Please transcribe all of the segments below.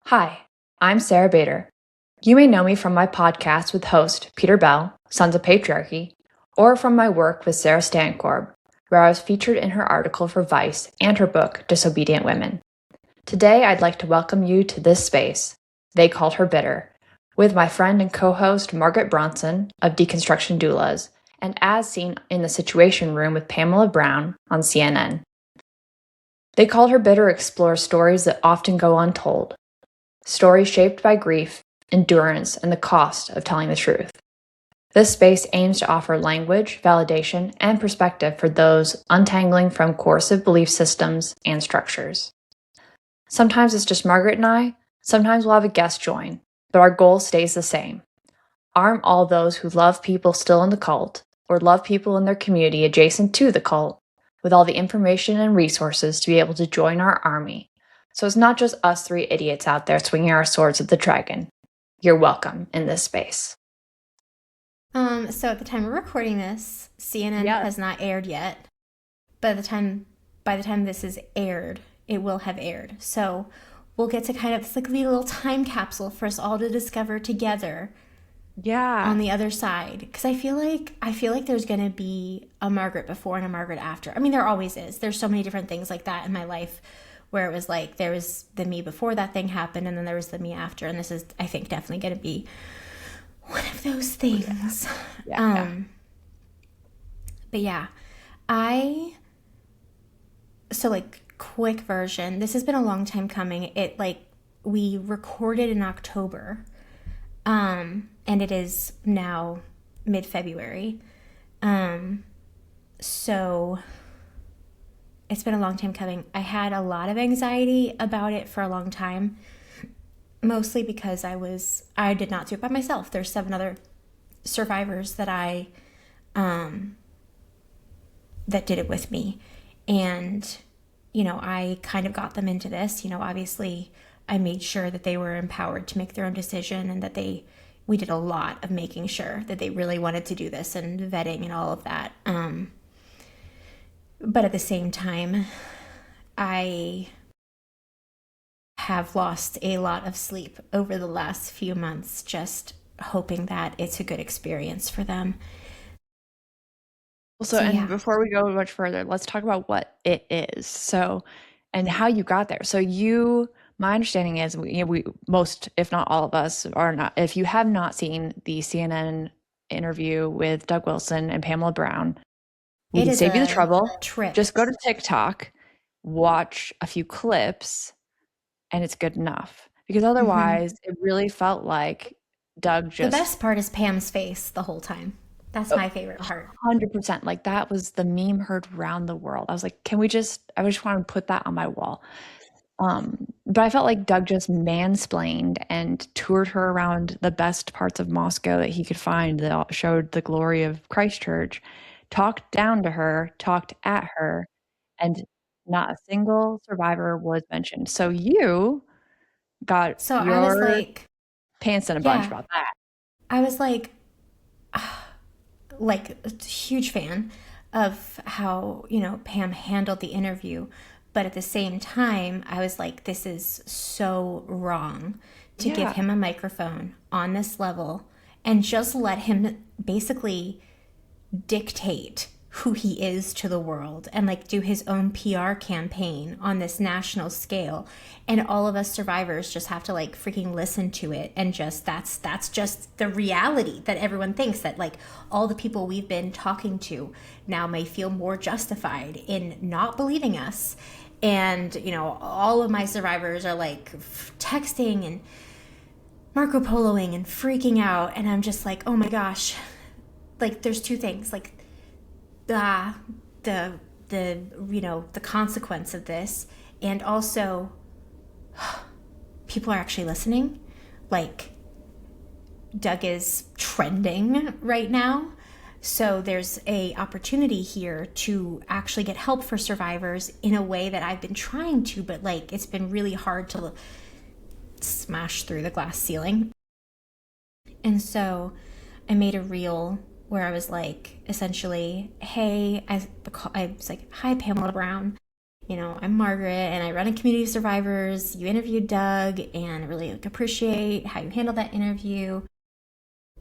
Hi, I'm Sarah Bader. You may know me from my podcast with host Peter Bell, Sons of Patriarchy, or from my work with Sarah Stankorb, where I was featured in her article for Vice and her book Disobedient Women. Today, I'd like to welcome you to this space, They Called Her Bitter, with my friend and co-host Margaret Bronson of Deconstruction Doulas, and as seen in the Situation Room with Pamela Brown on CNN. They Called Her Bitter explores stories that often go untold, stories shaped by grief, endurance, and the cost of telling the truth. This space aims to offer language, validation, and perspective for those untangling from coercive belief systems and structures. Sometimes it's just Margaret and I, sometimes we'll have a guest join, but our goal stays the same. Arm all those who love people still in the cult, or love people in their community adjacent to the cult, with all the information and resources to be able to join our army. So it's not just us three idiots out there swinging our swords at the dragon. You're welcome in this space. So at the time we're recording this, CNN has not aired yet. By the time this is aired, it will have aired. So we'll get to kind of, it's like a little time capsule for us all to discover together. Yeah. On the other side, because I feel like there's gonna be a Margaret before and a Margaret after. I mean, there always is. There's so many different things like that in my life, where it was like there was the me before that thing happened, and then there was the me after, and this is, I think, definitely gonna be one of those things. But yeah, so like quick version. This has been a long time coming. We recorded in October. And it is now mid-February. So it's been a long time coming. I had a lot of anxiety about it for a long time, mostly because I did not do it by myself. There's 7 other survivors that that did it with me. And, I kind of got them into this. Obviously I made sure that they were empowered to make their own decision, and that we did a lot of making sure that they really wanted to do this, and vetting and all of that. But at the same time, I have lost a lot of sleep over the last few months, just hoping that it's a good experience for them. Before we go much further, let's talk about what it is. And how you got there. My understanding is we most, if not all of us, are not. If you have not seen the CNN interview with Doug Wilson and Pamela Brown, we can save you the trouble. Trip. Just go to TikTok, watch a few clips, and it's good enough. Because otherwise, it really felt like Doug just. The best part is Pam's face the whole time. That's my favorite part. 100%. Like, that was the meme heard around the world. I was like, I just want to put that on my wall. But I felt like Doug just mansplained and toured her around the best parts of Moscow that he could find that showed the glory of Christchurch, talked down to her, talked at her, and not a single survivor was mentioned. So you got I was like, pants in a bunch about that. I was like a huge fan of how, Pam handled the interview. But at the same time, I was like, this is so wrong to give him a microphone on this level and just let him basically dictate who he is to the world, and like do his own PR campaign on this national scale. And all of us survivors just have to like freaking listen to it, and just that's just the reality that everyone thinks, that like all the people we've been talking to now may feel more justified in not believing us. And, all of my survivors are like texting and Marco Poloing and freaking out. And I'm just like, oh my gosh, like there's 2 things, like the consequence of this, and also people are actually listening. Like, Doug is trending right now. So there's a opportunity here to actually get help for survivors in a way that I've been trying to, but like it's been really hard to smash through the glass ceiling. And so I made a reel where I was like, essentially, hey, I was like, hi, Pamela Brown. I'm Margaret and I run a community of survivors. You interviewed Doug and I really appreciate how you handled that interview.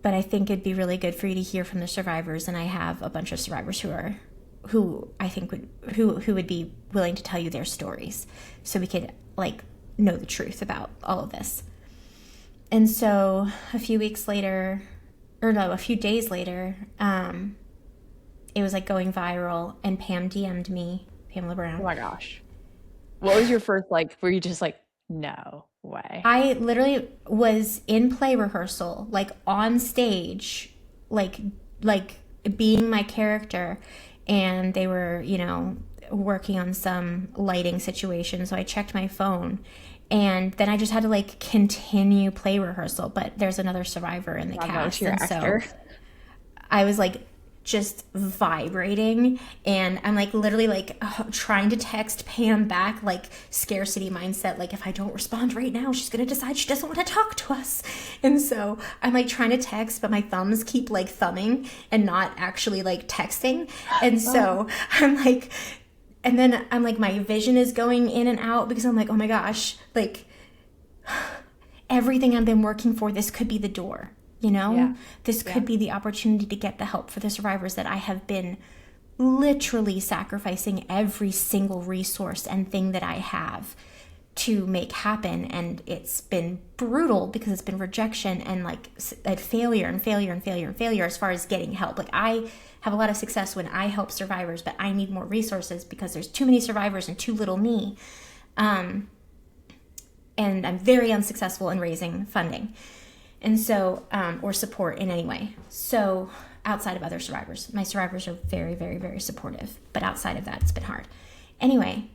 But I think it'd be really good for you to hear from the survivors. And I have a bunch of survivors who I think would be willing to tell you their stories so we could know the truth about all of this. And so a few days later, it was going viral and Pam DM'd me, Pamela Brown. Oh my gosh. What was your first, were you just no way? I literally was in play rehearsal, on stage, being my character, and they were, working on some lighting situation. So I checked my phone, and then I just had to continue play rehearsal. But there's another survivor in the cast, and so I was just vibrating, and I'm literally trying to text Pam back, scarcity mindset, if I don't respond right now she's gonna decide she doesn't want to talk to us. And so I'm trying to text, but my thumbs keep thumbing and not actually texting. And so I'm and then I'm my vision is going in and out because I'm oh my gosh, everything I've been working for, this could be the door. This could be the opportunity to get the help for the survivors that I have been literally sacrificing every single resource and thing that I have to make happen. And it's been brutal because it's been rejection and failure and failure and failure and failure as far as getting help. I have a lot of success when I help survivors, but I need more resources because there's too many survivors and too little me. And I'm very unsuccessful in raising funding. And so, or support in any way. So outside of other survivors, my survivors are very, very, very supportive. But outside of that, it's been hard. Anyway,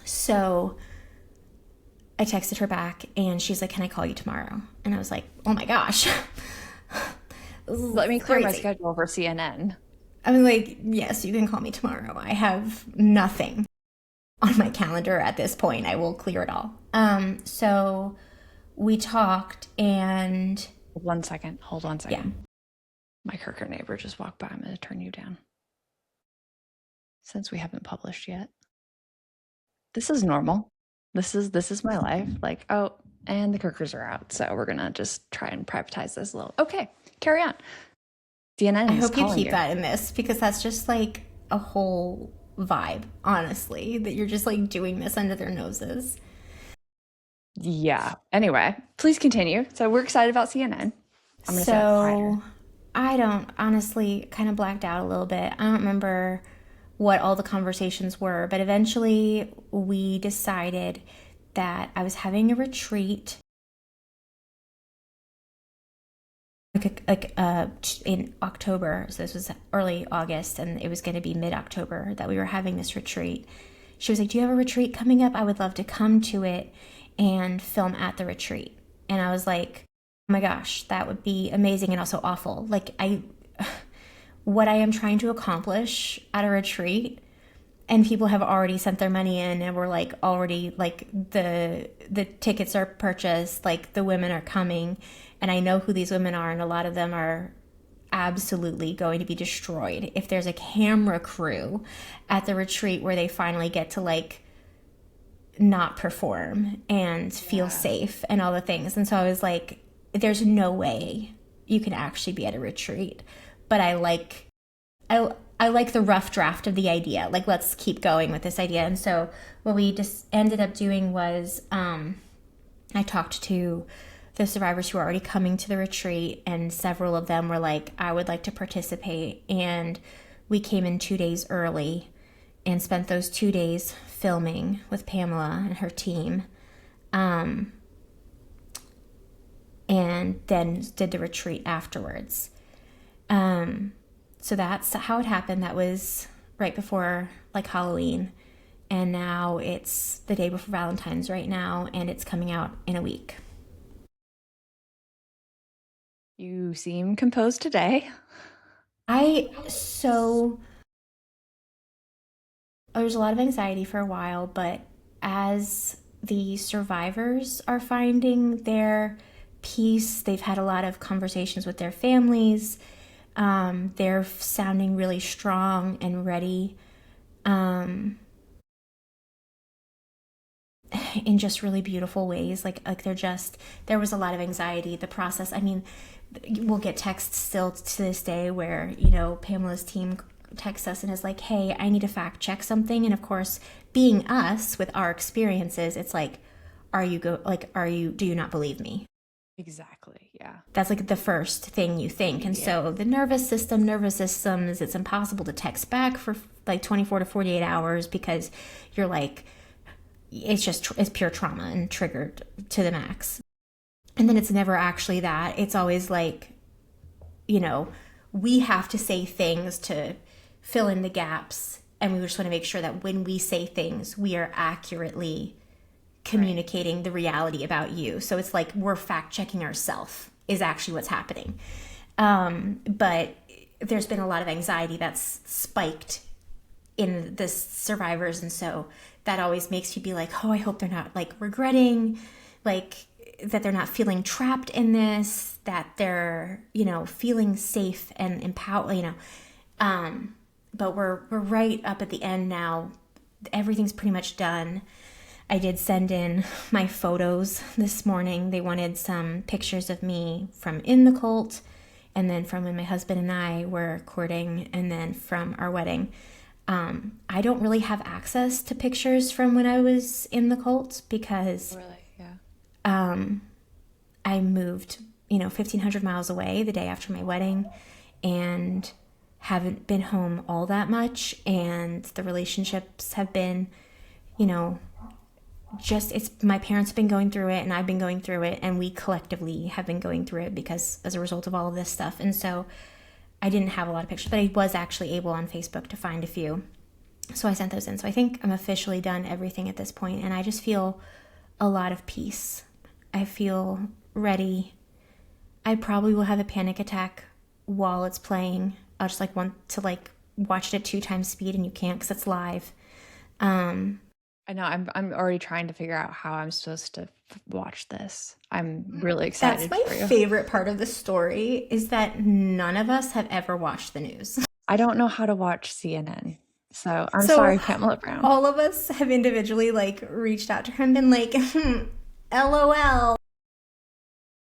so I texted her back and she's like, can I call you tomorrow? And I was like, oh my gosh. Let me clear my schedule for CNN. I was like, yes, you can call me tomorrow. I have nothing on my calendar at this point. I will clear it all. So we talked and... Hold on one second. Yeah. My Kirker neighbor just walked by. I'm going to turn you down. Since we haven't published yet. This is normal. This is my life. And the Kirkers are out. So we're going to just try and privatize this a little. Okay, carry on. CNN I hope you keep that in this because that's just a whole vibe, honestly, that you're just doing this under their noses. Yeah. Anyway, please continue. So we're excited about CNN. So I don't, honestly, kind of blacked out a little bit. I don't remember what all the conversations were, but eventually we decided that I was having a retreat in October. So this was early August and it was going to be mid-October that we were having this retreat. She was like, do you have a retreat coming up? I would love to come to it and film at the retreat. And I was like, oh my gosh, that would be amazing and also awful. What I am trying to accomplish at a retreat, and people have already sent their money in and we're already the tickets are purchased, the women are coming, and I know who these women are, and a lot of them are absolutely going to be destroyed if there's a camera crew at the retreat where they finally get to not perform and feel safe and all the things. And so I was like, there's no way you can actually be at a retreat, but I like the rough draft of the idea. Let's keep going with this idea. And so what we just ended up doing was I talked to the survivors who are already coming to the retreat, and several of them were like, I would like to participate. And we came in 2 days early and spent those 2 days filming with Pamela and her team. And then did the retreat afterwards. So that's how it happened. That was right before Halloween. And now it's the day before Valentine's right now, and it's coming out in a week. You seem composed today. There's a lot of anxiety for a while, but as the survivors are finding their peace, they've had a lot of conversations with their families. They're sounding really strong and ready. in just really beautiful ways. Like there was a lot of anxiety. The process, I mean, we'll get texts still to this day where, Pamela's team texts us and is like, hey, I need to fact check something. And of course, being us with our experiences, it's like, do you not believe me? Exactly. Yeah. That's like the first thing you think. And so the nervous systems, it's impossible to text back for like 24 to 48 hours because you're like, it's pure trauma and triggered to the max. And then it's never actually that. It's always like, we have to say things to fill in the gaps. And we just want to make sure that when we say things, we are accurately communicating the reality about you. So it's like we're fact checking ourselves is actually what's happening. But there's been a lot of anxiety that's spiked in the survivors. And so that always makes you be like, oh, I hope they're not like regretting, like that they're not feeling trapped in this, that they're, feeling safe and empowered, but we're right up at the end now. Everything's pretty much done. I did send in my photos this morning. They wanted some pictures of me from in the cult, and then from when my husband and I were courting, and then from our wedding. I don't really have access to pictures from when I was in the cult because I moved, 1,500 miles away the day after my wedding and haven't been home all that much. And the relationships have been, my parents have been going through it and I've been going through it, and we collectively have been going through it because as a result of all of this stuff. And so I didn't have a lot of pictures, but I was actually able on Facebook to find a few. So I sent those in. So I think I'm officially done everything at this point, and I just feel a lot of peace. I feel ready. I probably will have a panic attack while it's playing. I'll just want to watch it at 2 times speed, and you can't because it's live. I know. I'm already trying to figure out how I'm supposed to watch this. I'm really excited. That's my favorite part of the story is that none of us have ever watched the news. I don't know how to watch CNN. So I'm sorry, Pamela Brown. All of us have individually reached out to her and been like, LOL.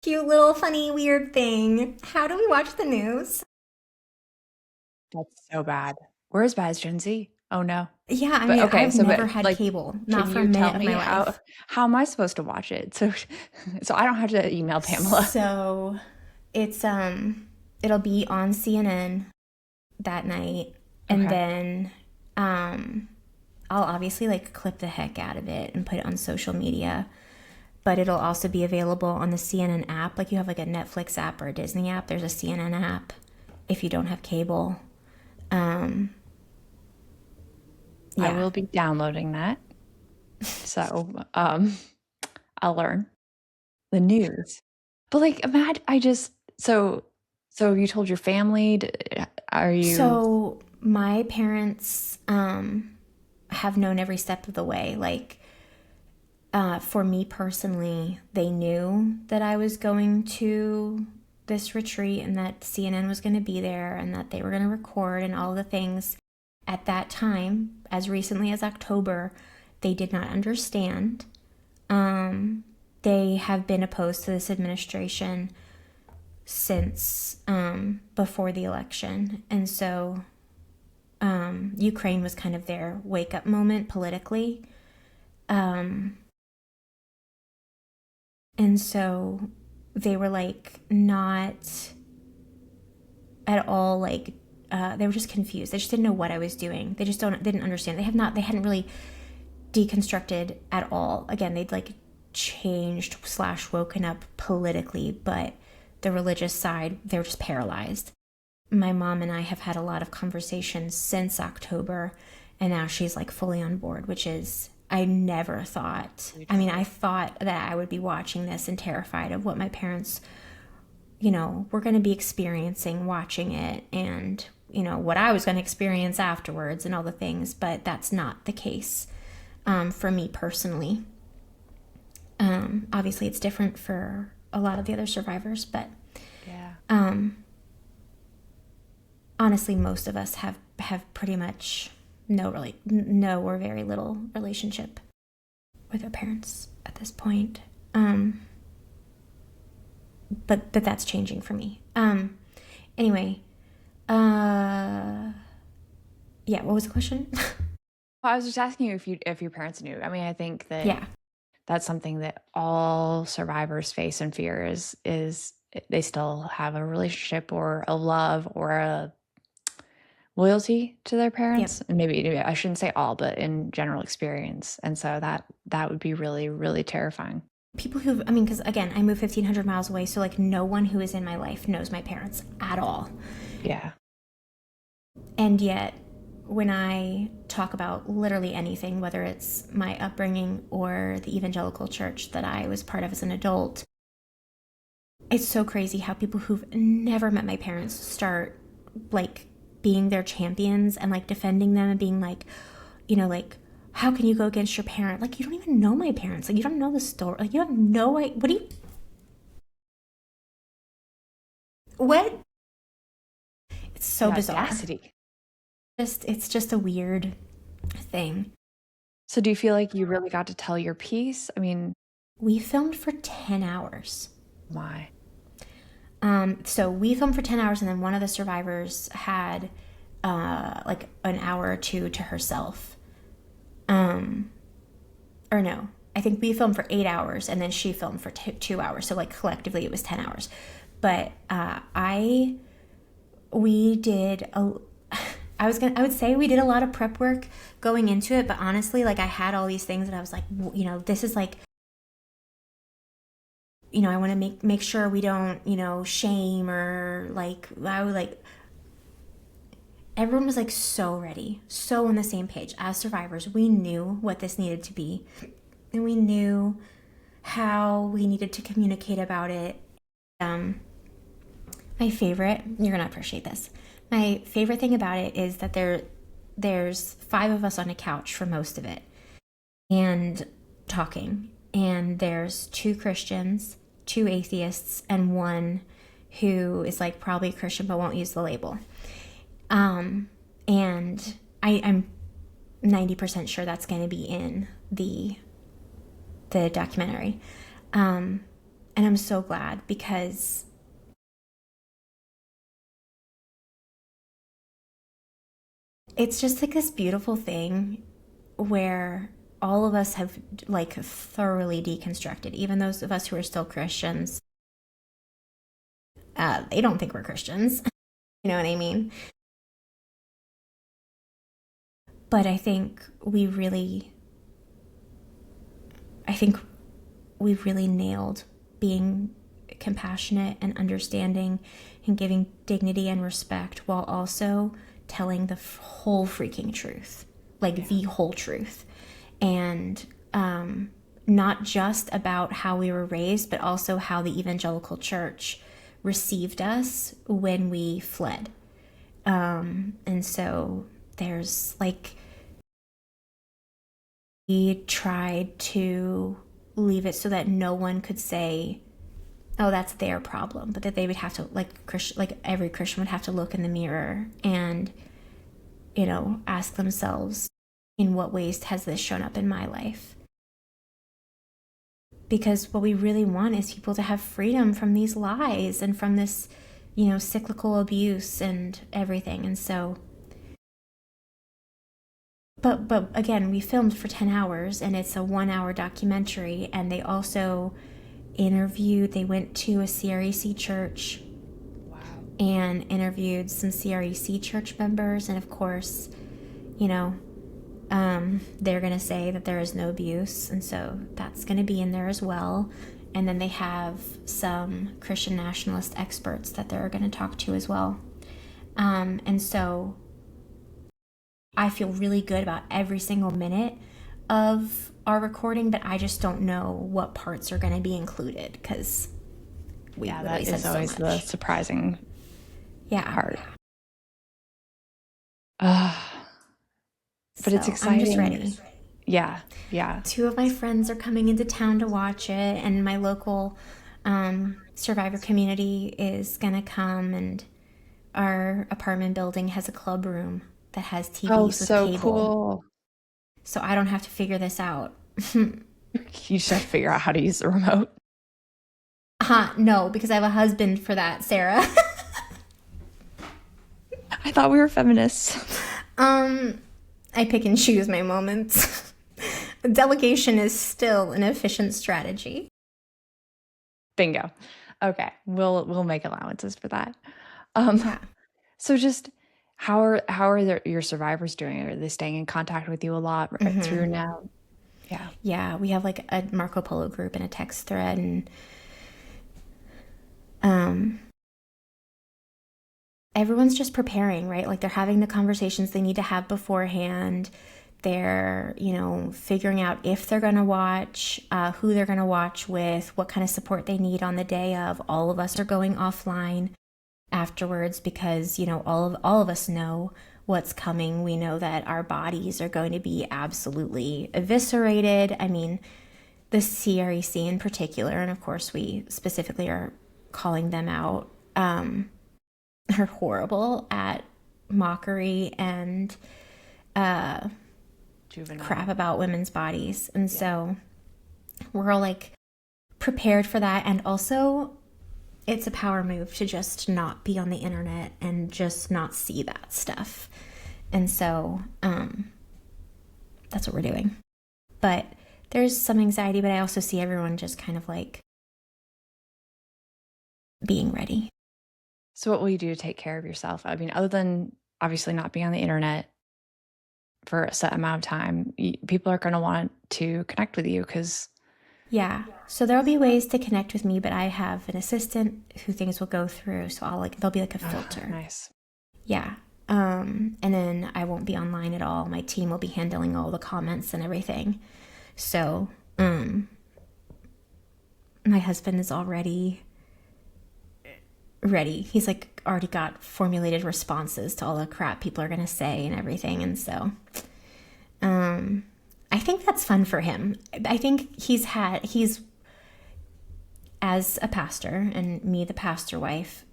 Cute little funny weird thing. How do we watch the news? That's so bad. We're as bad as Gen Z. Oh no. Yeah, I mean, I've never had cable. Not for a minute of my life. How am I supposed to watch it? So I don't have to email Pamela. So it's it'll be on CNN that night, and then I'll obviously clip the heck out of it and put it on social media. But it'll also be available on the CNN app. Like you have a Netflix app or a Disney app. There's a CNN app if you don't have cable. I will be downloading that. So I'll learn the news. But imagine so you told your family, are you? So my parents have known every step of the way. For me personally, they knew that I was going to this retreat and that CNN was going to be there and that they were going to record and all the things. At that time, as recently as October, they did not understand. They have been opposed to this administration since before the election. And so Ukraine was kind of their wake-up moment politically. And so they were not at all they were just confused. They just didn't know what I was doing. They just didn't understand. They hadn't really deconstructed at all. Again, they'd changed / woken up politically, but the religious side, they were just paralyzed. My mom and I have had a lot of conversations since October, and now she's fully on board, which is, I never thought. I mean, I thought that I would be watching this and terrified of what my parents, were going to be experiencing watching it, and what I was going to experience afterwards and all the things, but that's not the case for me personally. Obviously, it's different for a lot of the other survivors, but honestly, most of us have pretty much no or very little relationship with our parents at this point. But that's changing for me. Anyway, yeah, what was the question? Well, I was just asking you if your parents knew. I mean, I think that Yeah. that's something that all survivors face and fear is they still have a relationship or a love or a loyalty to their parents. Yep. And maybe I shouldn't say all, but in general experience. And so that would be really, really terrifying. People because again, I moved 1,500 miles away, so like no one who is in my life knows my parents at all. Yeah. And yet, when I talk about literally anything, whether it's my upbringing or the evangelical church that I was part of as an adult, it's so crazy how people who've never met my parents start like being their champions and like defending them and being like, like, how can you go against your parent? Like, you don't even know my parents. Like, you don't know the story. Like, you have no idea. What? It's so bizarre. Audacity. It's just a weird thing. So do you feel like you really got to tell your piece? I mean, we filmed for 10 hours. My. So we filmed for 10 hours, and then one of the survivors had like an hour or two to herself. Or no, I think we filmed for 8 hours, and then she filmed for 2 hours. So like collectively it was 10 hours. But we did I would say we did a lot of prep work going into it, but honestly, like I had all these things that I was like, this is like, I want to make sure we don't, shame or like, I would like, everyone was like so ready, so on the same page. As survivors, we knew what this needed to be, and we knew how we needed to communicate about it. My favorite, you're gonna appreciate this. My favorite thing about it is that there's 5 of us on a couch for most of it and talking, and there's 2 Christians, 2 atheists, and 1 who is like probably a Christian but won't use the label. And I'm 90% sure that's going to be in the documentary. And I'm so glad, because it's just like this beautiful thing where all of us have like thoroughly deconstructed, even those of us who are still Christians. They don't think we're Christians. You know what I mean? But I think we really nailed being compassionate and understanding and giving dignity and respect, while also telling the whole freaking truth, like the whole truth. And not just about how we were raised, but also how the evangelical church received us when we fled. And so there's like, we tried to leave it so that no one could say, oh, that's their problem, but that they would have to, like every Christian would have to look in the mirror and, ask themselves, in what ways has this shown up in my life? Because what we really want is people to have freedom from these lies and from this, cyclical abuse and everything. And so, but again, we filmed for 10 hours, and it's a 1-hour documentary, and they also they went to a CREC church. Wow. And interviewed some CREC church members, and of course, they're going to say that there is no abuse, and so that's going to be in there as well. And then they have some Christian nationalist experts that they're going to talk to as well. And so I feel really good about every single minute of our recording, but I just don't know what parts are going to be included, because that is always the surprising part. But it's exciting. I'm just ready. Yeah. 2 of my friends are coming into town to watch it, and my local survivor community is going to come, and our apartment building has a club room that has Oh, TVs with so cable. cool. So I don't have to figure this out. You just have to figure out how to use the remote. No, because I have a husband for that, Sarah. I thought we were feminists. I pick and choose my moments. Delegation is still an efficient strategy. Bingo. Okay, we'll make allowances for that. Yeah. So just how are your survivors doing? Are they staying in contact with you a lot through now? Yeah. Yeah, we have like a Marco Polo group and a text thread, and everyone's just preparing, right? Like they're having the conversations they need to have beforehand. They're, figuring out if they're going to watch, who they're going to watch with, what kind of support they need on the day of. All of us are going offline afterwards because, all of us know what's coming. We know that our bodies are going to be absolutely eviscerated. I mean, the CREC in particular, and of course we specifically are calling them out, are horrible at mockery and Juvenile. crap about women's bodies. And so we're all like prepared for that. And also, it's a power move to just not be on the internet and just not see that stuff. And so that's what we're doing. But there's some anxiety, but I also see everyone just kind of like being ready. So what will you do to take care of yourself? I mean, other than obviously not being on the internet for a set amount of time, people are going to want to connect with you because... Yeah. So there'll be ways to connect with me, but I have an assistant who things will go through. So there'll be like a filter. Nice. Yeah. And then I won't be online at all. My team will be handling all the comments and everything. So, my husband is already ready. He's like already got formulated responses to all the crap people are going to say and everything. And so, I think that's fun for him. I think he's as a pastor and me, the pastor's wife,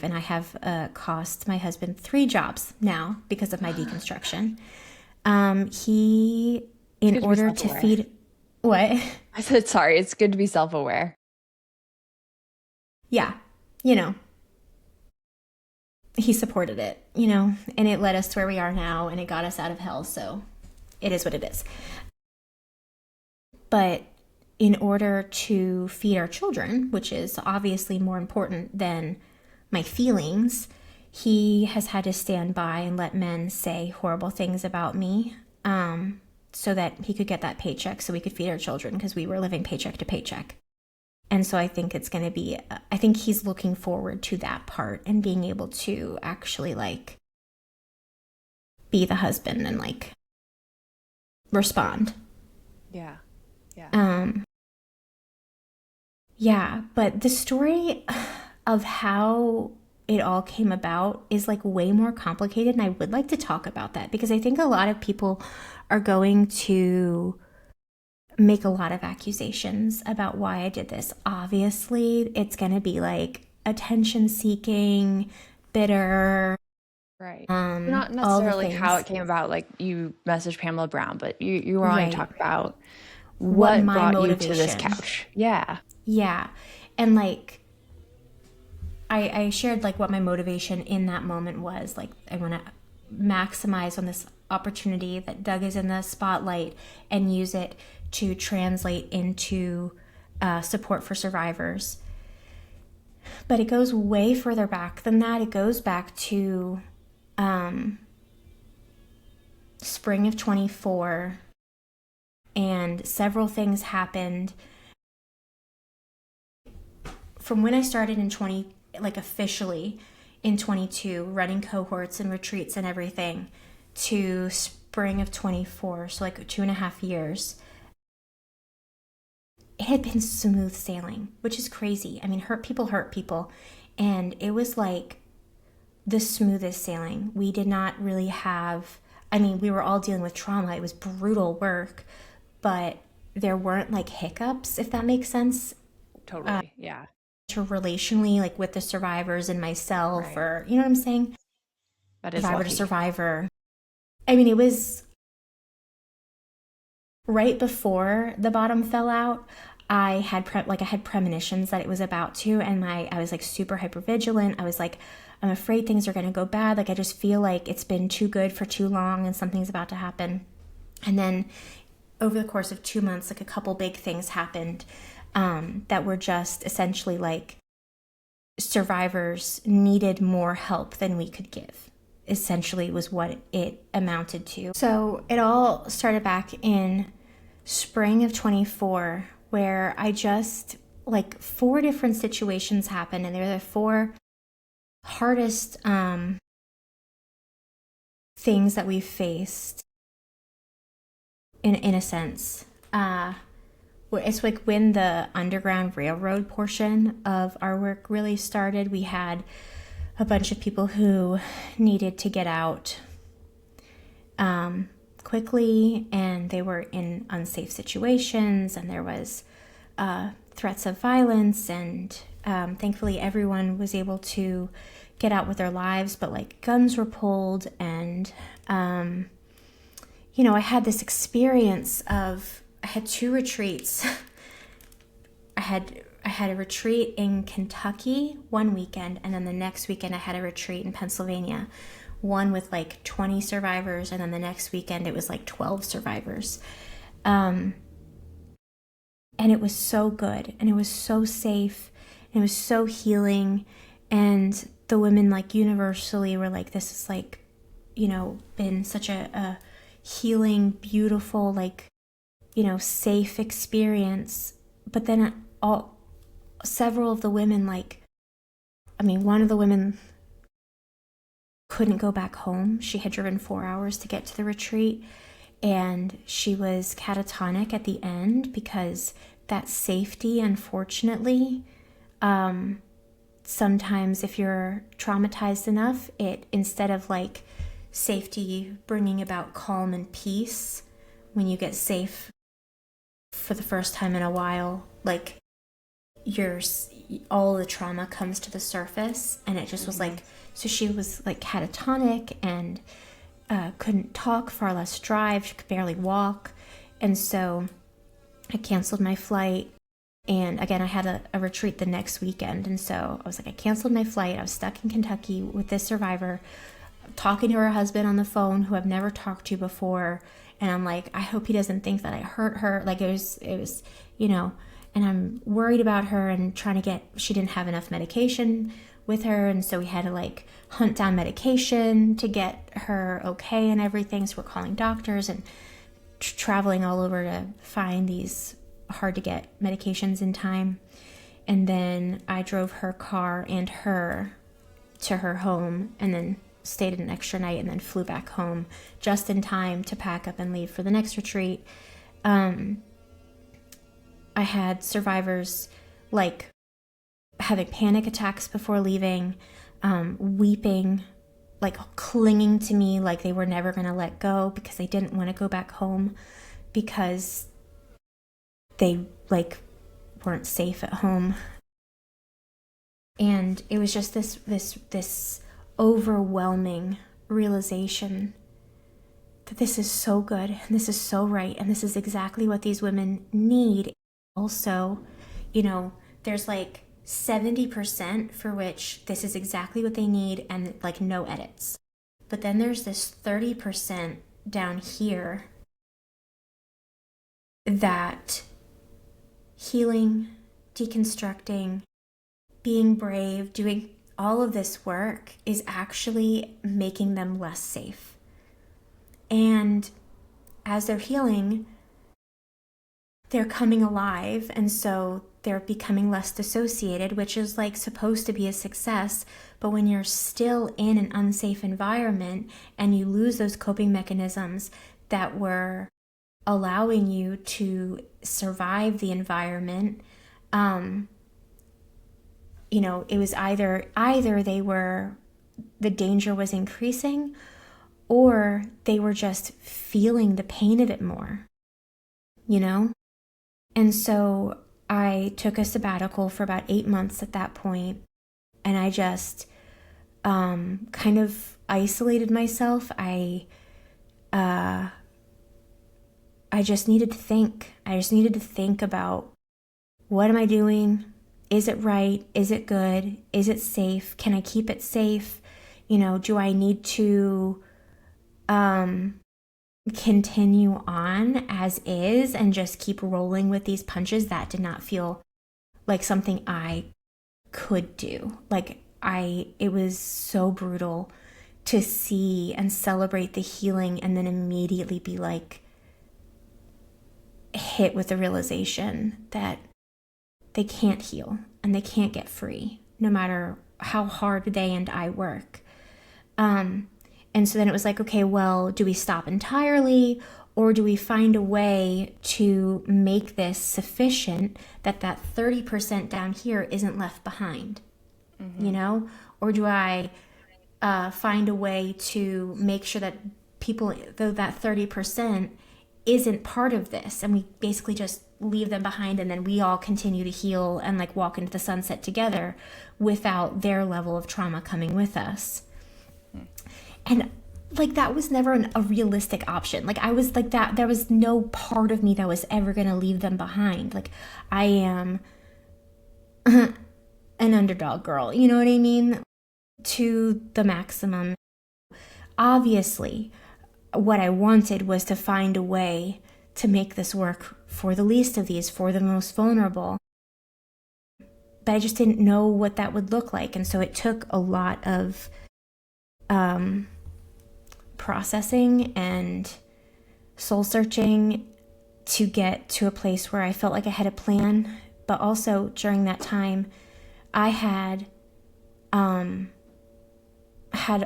and I have cost my husband 3 jobs now because of my deconstruction. In order to feed, what? I said, sorry, it's good to be self-aware. Yeah. He supported it, and it led us to where we are now, and it got us out of hell. So it is what it is. But in order to feed our children, which is obviously more important than my feelings, he has had to stand by and let men say horrible things about me, so that he could get that paycheck so we could feed our children, because we were living paycheck to paycheck. And so I think I think he's looking forward to that part and being able to actually like be the husband and like respond. Yeah. Yeah, but the story of how it all came about is like way more complicated, and I would like to talk about that because I think a lot of people are going to make a lot of accusations about why I did this. Obviously, it's going to be like attention seeking, bitter. Right. Not necessarily how it came about, like you messaged Pamela Brown, but you were wanting to talk about what brought you to this couch. Yeah. Yeah. And like I shared like what my motivation in that moment was. Like I want to maximize on this opportunity that Doug is in the spotlight and use it to translate into support for survivors. But it goes way further back than that. It goes back to spring of 24, and several things happened from when I started in officially in 22, running cohorts and retreats and everything, to spring of 24, so like 2.5 years. It had been smooth sailing, which is crazy. I mean, hurt people. And it was like the smoothest sailing. We did not really have, we were all dealing with trauma. It was brutal work, but there weren't like hiccups, if that makes sense. Totally, yeah. Relationally, like with the survivors and myself, right. Or, you know what I'm saying? That is survivor lucky. To survivor. I mean, it was right before the bottom fell out. I had premonitions that it was about to, and I was like super hyper vigilant. I was like, I'm afraid things are going to go bad. Like, I just feel like it's been too good for too long and something's about to happen. And then over the course of 2 months, like a couple big things happened that were just essentially like survivors needed more help than we could give, essentially was what it amounted to. So it all started back in spring of 24, where I just, like, 4 different situations happened, and they're the 4 hardest things that we've faced in a sense. It's like when the Underground Railroad portion of our work really started. We had a bunch of people who needed to get out quickly, and they were in unsafe situations, and there was threats of violence, and thankfully everyone was able to get out with their lives, but like guns were pulled, and I had this experience of, I had 2 retreats. I had a retreat in Kentucky one weekend, and then the next weekend I had a retreat in Pennsylvania, one with like 20 survivors, and then the next weekend it was like 12 survivors. And it was so good, and it was so safe, and it was so healing, and the women like universally were like, this is like, been such a healing, beautiful, like, safe experience. But then several of the women, one of the women couldn't go back home. She had driven 4 hours to get to the retreat, and she was catatonic at the end because that safety, unfortunately, sometimes if you're traumatized enough, it, instead of like safety bringing about calm and peace, when you get safe for the first time in a while, like all the trauma comes to the surface, and it just was like, so she was like catatonic and couldn't talk, far less drive, she could barely walk. And so I canceled my flight, and again I had a retreat the next weekend, and so I was like, I canceled my flight. I was stuck in Kentucky with this survivor, talking to her husband on the phone, who I've never talked to before, and I'm like, I hope he doesn't think that I hurt her. Like, it was and I'm worried about her, and she didn't have enough medication with her, and so we had to like hunt down medication to get her okay and everything. So we're calling doctors and traveling all over to find these hard to get medications in time. And then I drove her car and her to her home, and then stayed an extra night, and then flew back home just in time to pack up and leave for the next retreat. I had survivors like having panic attacks before leaving, weeping, like clinging to me like they were never going to let go because they didn't want to go back home because they like weren't safe at home. And it was just this overwhelming realization that this is so good, and this is so right, and this is exactly what these women need. Also, there's like 70% for which this is exactly what they need, and like no edits. But then there's this 30% down here that healing, deconstructing, being brave, doing all of this work is actually making them less safe. And as they're healing, they're coming alive, and so they're becoming less dissociated, which is like supposed to be a success. But when you're still in an unsafe environment and you lose those coping mechanisms that were allowing you to survive the environment, it was either the danger was increasing, or they were just feeling the pain of it more, And so I took a sabbatical for about 8 months at that point, and I just kind of isolated myself. I I just needed to think. I just needed to think about, what am I doing? Is it right? Is it good? Is it safe? Can I keep it safe? Do I need to continue on as is and just keep rolling with these punches? That did not feel like something I could do. It was so brutal to see and celebrate the healing and then immediately be hit with the realization that they can't heal and they can't get free no matter how hard they and I work. And so then it was okay, well, do we stop entirely, or do we find a way to make this sufficient that 30% down here isn't left behind? Or do I find a way to make sure that people, though that 30% isn't part of this, and we basically just leave them behind, and then we all continue to heal and walk into the sunset together without their level of trauma coming with us. And that was never a realistic option. I was that there was no part of me that was ever going to leave them behind. I am an underdog girl, you know what I mean? To the maximum. Obviously, what I wanted was to find a way to make this work for the least of these, for the most vulnerable. But I just didn't know what that would look like. And so it took a lot of processing and soul searching to get to a place where I felt like I had a plan. But also during that time, I had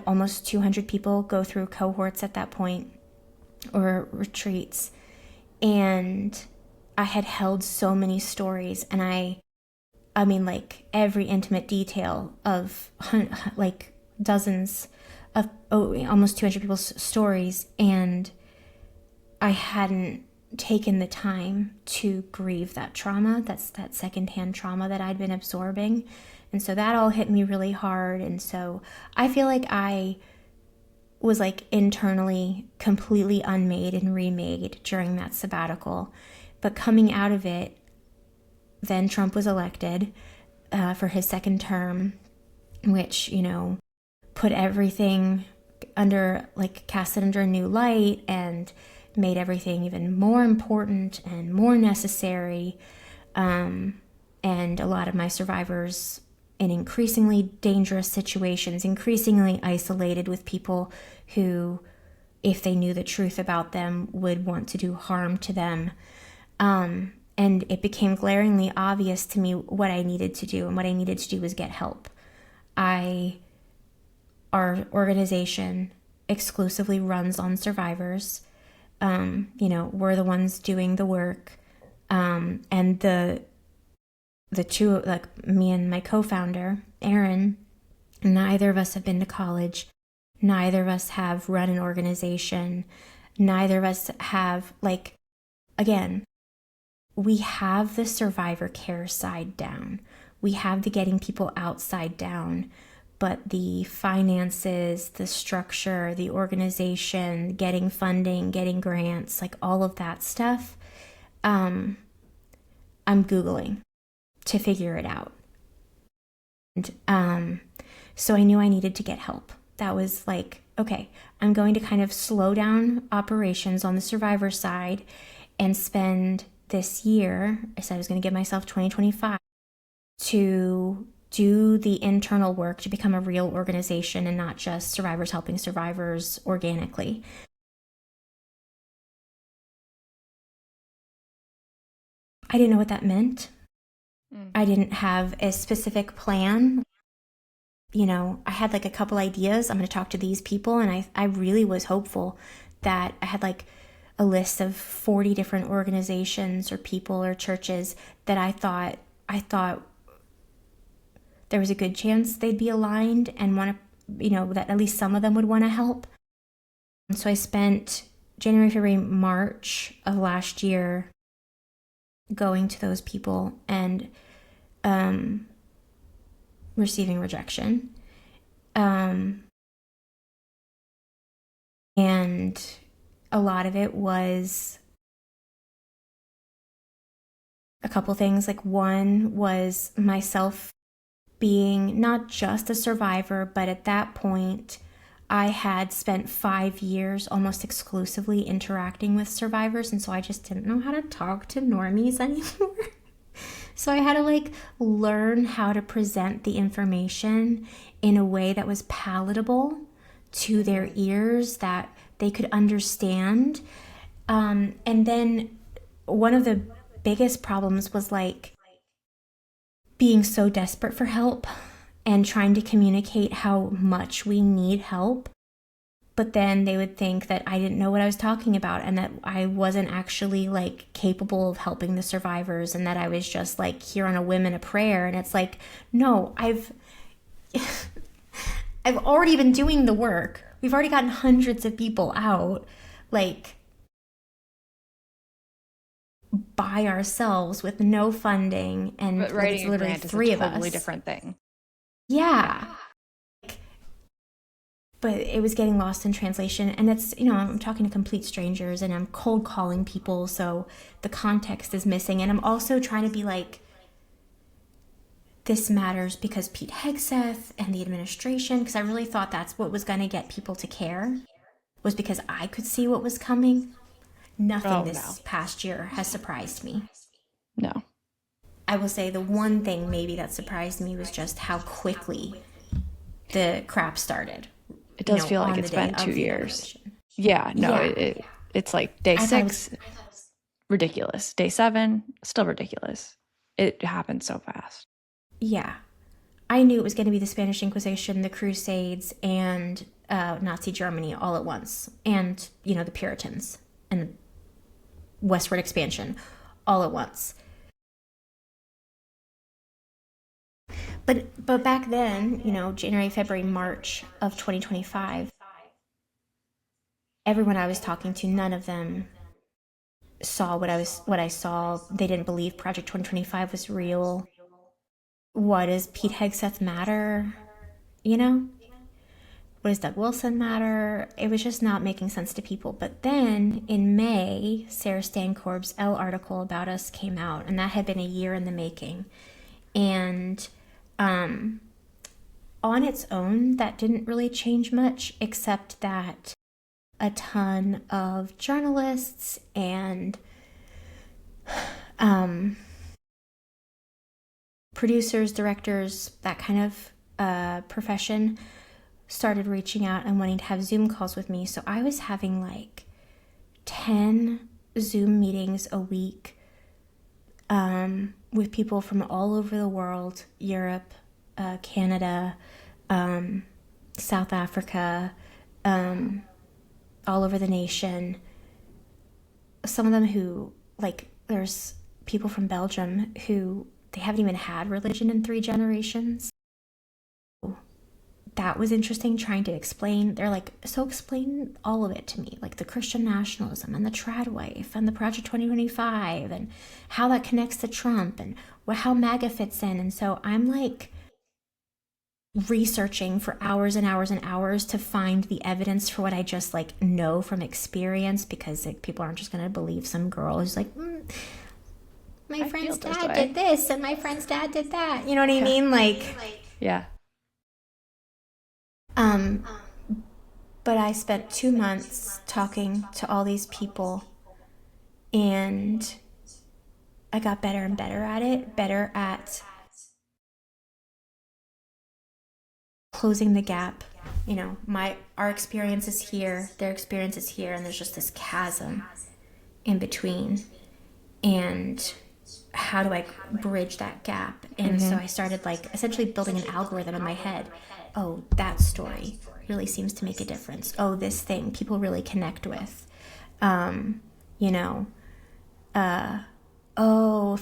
almost 200 people go through cohorts at that point, or retreats. And I had held so many stories, and I mean, every intimate detail of dozens of almost 200 people's stories, and I hadn't taken the time to grieve that trauma. That's that secondhand trauma that I'd been absorbing. And so that all hit me really hard. And so I feel like I was internally completely unmade and remade during that sabbatical. But coming out of it, then Trump was elected for his second term, which, put everything under, cast it under a new light and made everything even more important and more necessary. And a lot of my survivors in increasingly dangerous situations, increasingly isolated with people who, if they knew the truth about them, would want to do harm to them. And it became glaringly obvious to me what I needed to do, and what I needed to do was get help. Our organization exclusively runs on survivors. We're the ones doing the work. And the two, me and my co-founder, Aaron, neither of us have been to college. Neither of us have run an organization. Neither of us have, again, we have the survivor care side down. We have the getting people outside down. But the finances, the structure, the organization, getting funding, getting grants, all of that stuff, I'm Googling to figure it out. And so I knew I needed to get help. That was okay, I'm going to kind of slow down operations on the survivor side and spend this year, I said I was going to give myself 2025 to do the internal work to become a real organization and not just survivors helping survivors organically. I didn't know what that meant. I didn't have a specific plan. I had a couple ideas. I'm going to talk to these people. And I really was hopeful that I had a list of 40 different organizations or people or churches that I thought there was a good chance they'd be aligned and want to, that at least some of them would want to help. And so I spent January, February, March of last year going to those people and receiving rejection. And a lot of it was a couple things. Like, one was myself being not just a survivor, but at that point, I had spent 5 years almost exclusively interacting with survivors, and so I just didn't know how to talk to normies anymore. So I had to like learn how to present the information in a way that was palatable to their ears, that they could understand. And then one of the biggest problems was like being so desperate for help and trying to communicate how much we need help. But then they would think that I didn't know what I was talking about and that I wasn't actually like capable of helping the survivors and that I was just like here on a whim and a prayer. And it's like, no, I've already been doing the work. We've already gotten hundreds of people out, like, by ourselves with no funding, and But writing it's literally a grant three is of a us. totally different thing. Yeah. But it was getting lost in translation, and it's, I'm talking to complete strangers and I'm cold calling people, so the context is missing. And I'm also trying to be like, this matters because Pete Hegseth and the administration, because I really thought that's what was going to get people to care, was because I could see what was coming. Nothing this past year has surprised me. No. I will say the one thing maybe that surprised me was just how quickly the crap started. It does feel like it's been 2 years. Yeah, no, yeah. It's like day 6, ridiculous. Day 7, still ridiculous. It happened so fast. Yeah. I knew it was going to be the Spanish Inquisition, the Crusades, and Nazi Germany all at once. And, the Puritans and westward expansion all at once. But back then, January, February, March of 2025, everyone I was talking to, none of them saw what I saw. They didn't believe Project 2025 was real. What does Pete Hegseth matter? What does Doug Wilson matter? It was just not making sense to people. But then in May, Sarah Stankorb's Elle article about us came out, and that had been a year in the making. And on its own, that didn't really change much, except that a ton of journalists and producers, directors, that kind of profession started reaching out and wanting to have Zoom calls with me. So I was having like 10 Zoom meetings a week with people from all over the world, Europe, Canada, South Africa, all over the nation. Some of them who, like, there's people from Belgium who they haven't even had religion in 3 generations. That was interesting, trying to explain. They're like, so explain all of it to me, like the Christian nationalism and the trad wife and the Project 2025 and how that connects to Trump and how MAGA fits in. And so I'm like researching for hours and hours and hours to find the evidence for what I just like know from experience, because like, people aren't just going to believe some girl who's like, my friend's dad did this and my friend's dad did that. You know what I mean? Like, yeah. But I spent 2 months talking to all these people, and I got better and better at it, better at closing the gap. Our experience is here, their experience is here, and there's just this chasm in between. And how do I bridge that gap? And so I started like essentially building an algorithm in my head. Oh, that story really seems to make a difference. Oh, this thing people really connect with. If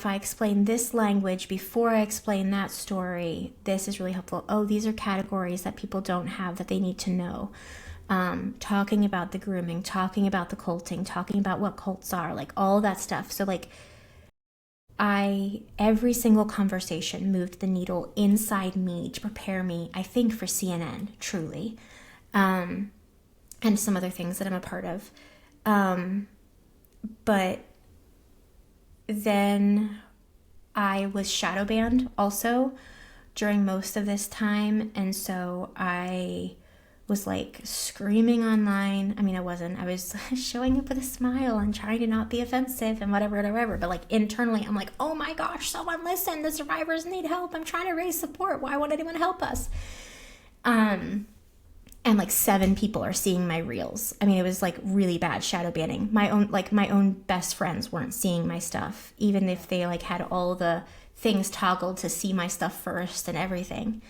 I explain this language before I explain that story, this is really helpful. Oh, these are categories that people don't have that they need to know. Talking about the grooming, talking about the culting, talking about what cults are, like all that stuff. So like every single conversation moved the needle inside me to prepare me, I think, for CNN, truly. And some other things that I'm a part of. But then I was shadow banned also during most of this time. And so I was like screaming online. I mean, I wasn't. I was showing up with a smile and trying to not be offensive and whatever. But like internally, I'm like, oh my gosh, someone listen. The survivors need help. I'm trying to raise support. Why won't anyone help us? And like 7 people are seeing my reels. I mean, it was like really bad shadow banning. My own best friends weren't seeing my stuff, even if they like had all the things toggled to see my stuff first and everything.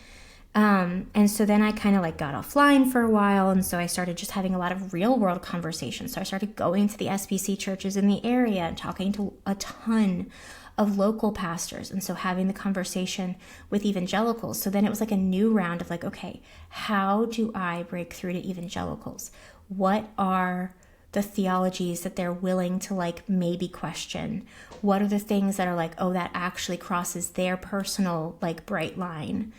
And so then I kind of like got offline for a while. And so I started just having a lot of real world conversations. So I started going to the SBC churches in the area and talking to a ton of local pastors. And so having the conversation with evangelicals. So then it was like a new round of like, okay, how do I break through to evangelicals? What are the theologies that they're willing to like maybe question? What are the things that are like, oh, that actually crosses their personal like bright line?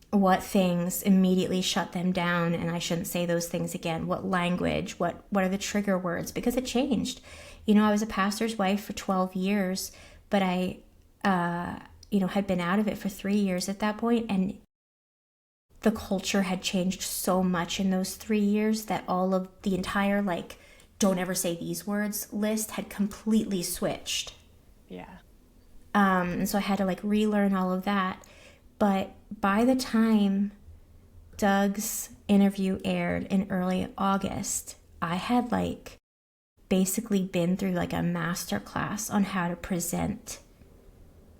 What things immediately shut them down and I shouldn't say those things again? What language? What are the trigger words? Because it changed. You know, I was a pastor's wife for 12 years, but I, had been out of it for 3 years at that point, and the culture had changed so much in those 3 years that all of the entire, like, don't ever say these words list had completely switched. Yeah. And so I had to, like, relearn all of that. But by the time Doug's interview aired in early August, I had, like, basically been through like a master class on how to present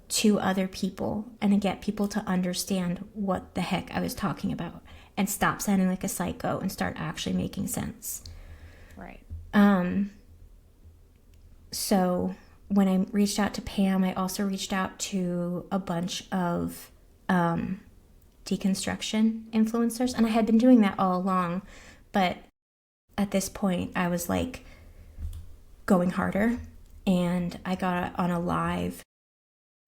to other people and to get people to understand what the heck I was talking about and stop sounding like a psycho and start actually making sense. Right. So when I reached out to Pam, I also reached out to a bunch of deconstruction influencers, and I had been doing that all along, but at this point I was like going harder, and I got on a live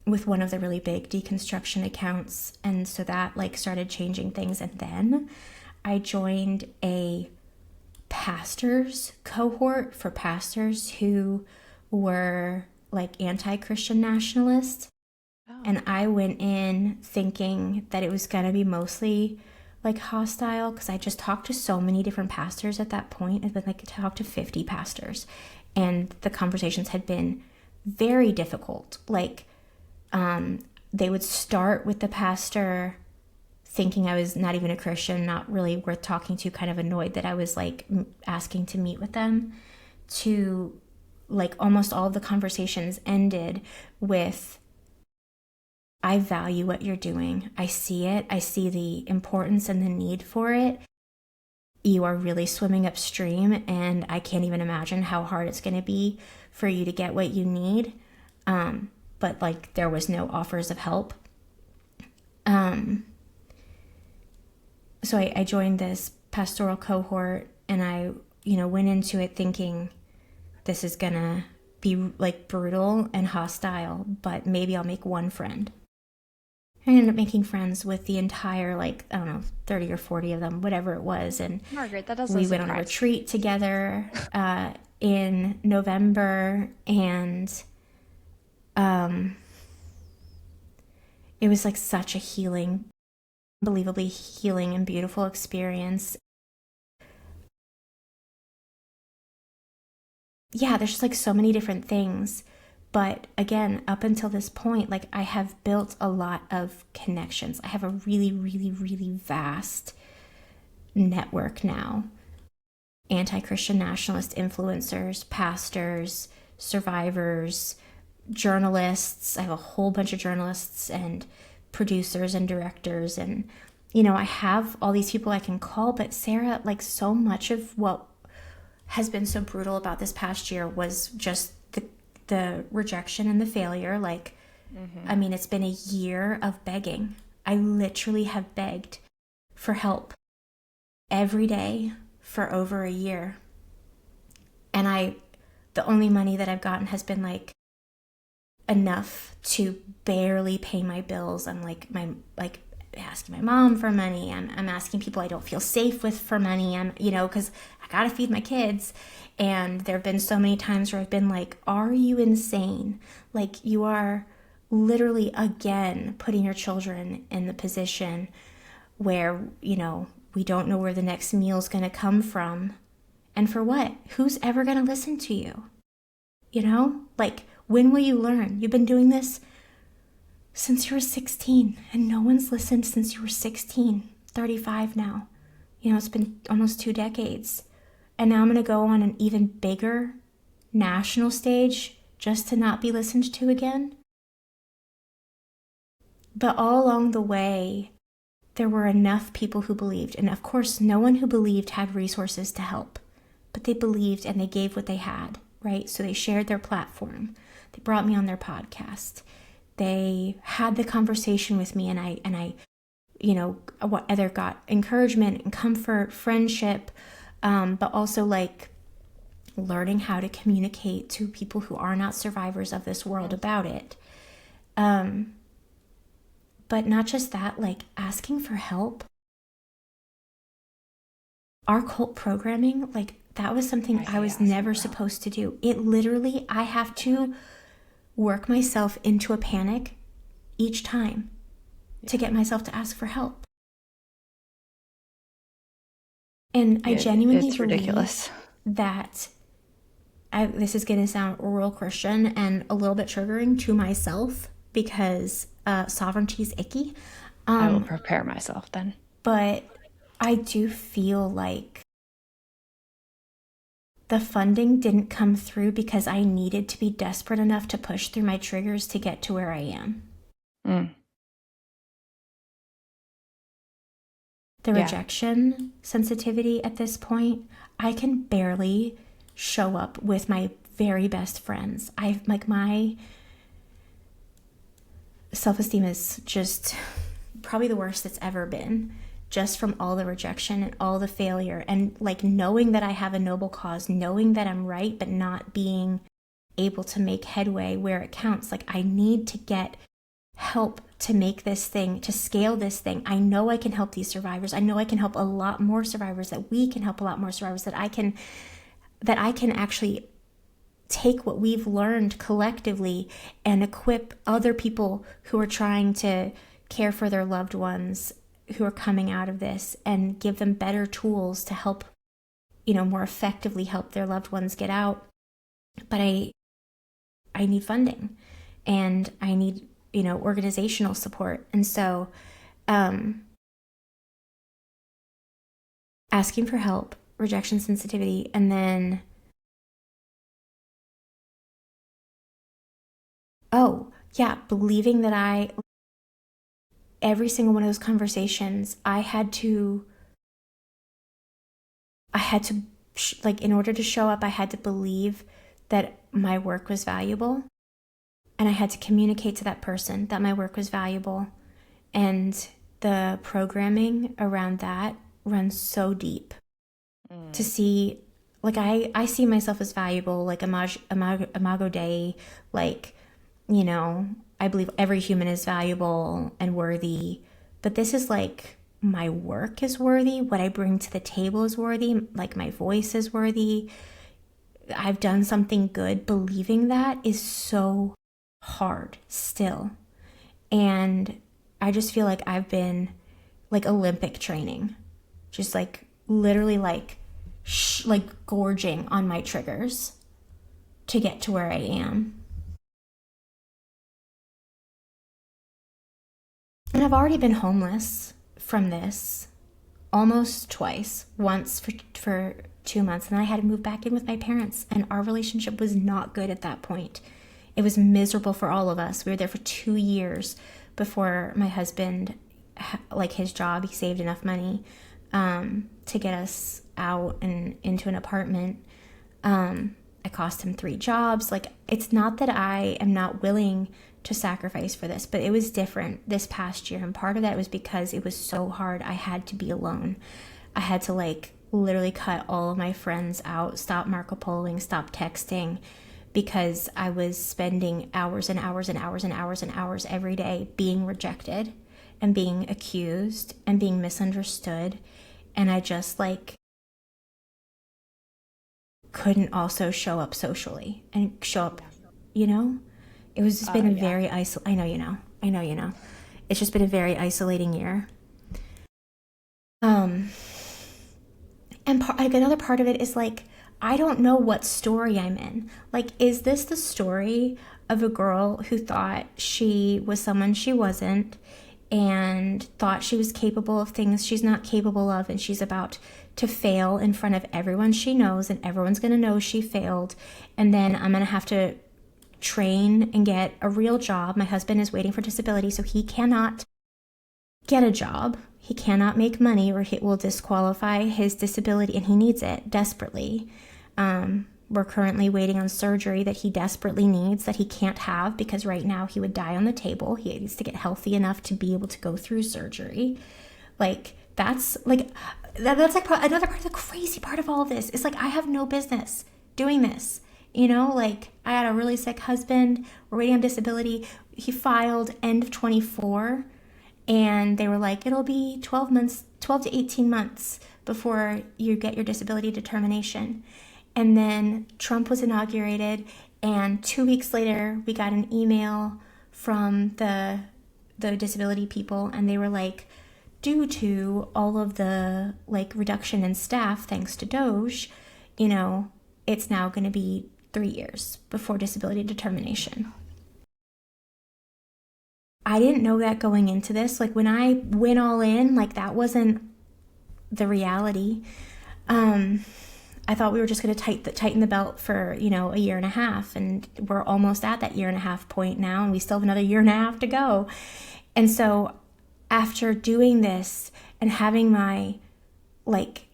with one of the really big deconstruction accounts, and so that like started changing things. And then I joined a pastors cohort for pastors who were like anti-Christian nationalists. And I went in thinking that it was going to be mostly like hostile, because I just talked to so many different pastors at that point. I'd been like talked to 50 pastors, and the conversations had been very difficult. Like, they would start with the pastor thinking I was not even a Christian, not really worth talking to, kind of annoyed that I was like asking to meet with them, to like almost all of the conversations ended with, I value what you're doing. I see it. I see the importance and the need for it. You are really swimming upstream, and I can't even imagine how hard it's going to be for you to get what you need. But like there was no offers of help. So I joined this pastoral cohort, and I, went into it thinking this is going to be like brutal and hostile, but maybe I'll make one friend. I ended up making friends with the entire, 30 or 40 of them, whatever it was. And Margaret, that doesn't we went on a retreat together in November, and it was like such a healing, unbelievably healing and beautiful experience. Yeah, there's just like so many different things. But again, up until this point, like I have built a lot of connections. I have a really, really, really vast network now. Anti-Christian nationalist influencers, pastors, survivors, journalists. I have a whole bunch of journalists and producers and directors. And, I have all these people I can call. But Sarah, like so much of what has been so brutal about this past year was just the rejection and the failure. Like, I mean, it's been a year of begging. I literally have begged for help every day for over a year. And the only money that I've gotten has been like enough to barely pay my bills. I'm asking my mom for money. I'm asking people I don't feel safe with for money. I'm, because got to feed my kids. And there have been so many times where I've been like, are you insane? Like, you are literally again putting your children in the position where, you know, we don't know where the next meal is going to come from. And for what? Who's ever going to listen to you? You know, like, when will you learn? You've been doing this since you were 16, and no one's listened since you were 16, 35 now. You know, it's been almost 2 decades. And now I'm going to go on an even bigger national stage just to not be listened to again. But all along the way, there were enough people who believed. And of course, no one who believed had resources to help. But they believed and they gave what they had, right? So they shared their platform. They brought me on their podcast. They had the conversation with me, and I, you know, whether got encouragement and comfort, friendship, but also like learning how to communicate to people who are not survivors of this world about it. But not just that, like asking for help. Our cult programming, like that was something I was never supposed to do. It literally, I have to work myself into a panic each time to get myself to ask for help. And I genuinely believe ridiculous that this is going to sound real Christian and a little bit triggering to myself because sovereignty is icky. I will prepare myself then. But I do feel like the funding didn't come through because I needed to be desperate enough to push through my triggers to get to where I am. The rejection sensitivity at this point, I can barely show up with my very best friends. My self-esteem is just probably the worst it's ever been, just from all the rejection and all the failure, and like knowing that I have a noble cause, knowing that I'm right, but not being able to make headway where it counts. Like, I need to get help to make this thing, to scale this thing. I know I can help these survivors. I know I can help a lot more survivors, that we can help a lot more survivors, that I can actually take what we've learned collectively and equip other people who are trying to care for their loved ones who are coming out of this, and give them better tools to help, you know, more effectively help their loved ones get out. But I need funding, and I need, you know, organizational support. And so asking for help, rejection sensitivity, and then believing that every single one of those conversations, I had to like, in order to show up, I had to believe that my work was valuable, and I had to communicate to that person that my work was valuable. And the programming around that runs so deep to see, like, I see myself as valuable, like imago Dei, like, you know, I believe every human is valuable and worthy, but this is like, my work is worthy, what I bring to the table is worthy, like my voice is worthy, I've done something good. Believing that is so hard still. And I just feel like I've been like Olympic training, just like literally like gorging on my triggers to get to where I am. And I've already been homeless from this almost twice, once for 2 months, and then I had to move back in with my parents, and our relationship was not good at that point. It was miserable for all of us. We were there for 2 years before my husband, like his job, he saved enough money to get us out and into an apartment. I cost him 3 jobs. Like, it's not that I am not willing to sacrifice for this, but it was different this past year. And part of that was because it was so hard. I had to be alone. I had to like literally cut all of my friends out, stop Marco Poloing, stop texting, because I was spending hours and hours and hours and hours and hours every day being rejected and being accused and being misunderstood. And I just like couldn't also show up socially and show up, you know? It was just been a very I know you know. It's just been a very isolating year. And like another part of it is like, I don't know what story I'm in. Like, is this the story of a girl who thought she was someone she wasn't and thought she was capable of things she's not capable of, and she's about to fail in front of everyone she knows, and everyone's going to know she failed, and then I'm going to have to train and get a real job. My husband is waiting for disability, so he cannot get a job. He cannot make money, or it will disqualify his disability, and he needs it desperately. We're currently waiting on surgery that he desperately needs, that he can't have because right now he would die on the table. He needs to get healthy enough to be able to go through surgery. Like, that's like another part of the crazy part of all of this is like, I have no business doing this. You know, like, I had a really sick husband. We're waiting on disability. He filed end of 24, and they were like, it'll be 12 to 18 months before you get your disability determination. And then Trump was inaugurated, and 2 weeks later, we got an email from the disability people, and they were like, due to all of the like reduction in staff thanks to Doge, you know, it's now going to be 3 years before disability determination. I didn't know that going into this. Like, when I went all in, like, that wasn't the reality. I thought we were just going to tighten the belt for, you know, a year and a half, and we're almost at that year and a half point now, and we still have another year and a half to go. And so after doing this and having my, like,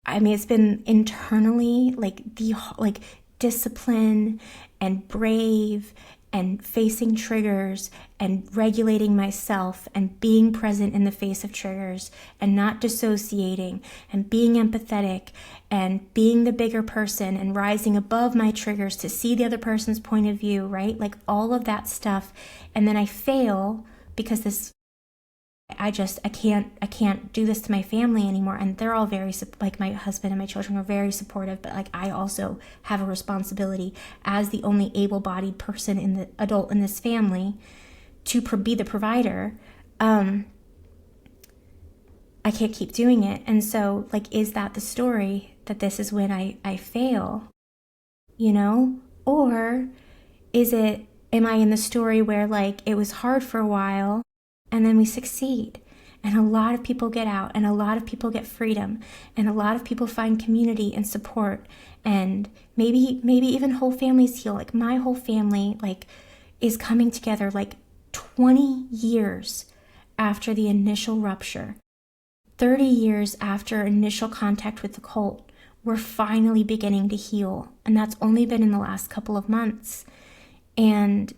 I mean, it's been internally like discipline and brave and facing triggers and regulating myself and being present in the face of triggers and not dissociating and being empathetic and being the bigger person and rising above my triggers to see the other person's point of view, right? Like, all of that stuff. And then I fail because I can't do this to my family anymore. And they're all very, like, my husband and my children are very supportive, but like, I also have a responsibility as the only able-bodied person in the adult in this family to be the provider. I can't keep doing it. And so, like, is that the story, that this is when I fail, you know? Or am I in the story where, like, it was hard for a while and then we succeed, and a lot of people get out, and a lot of people get freedom, and a lot of people find community and support, and maybe even whole families heal. Like, my whole family, like, is coming together, like, 20 years after the initial rupture, 30 years after initial contact with the cult. We're finally beginning to heal, and that's only been in the last couple of months. And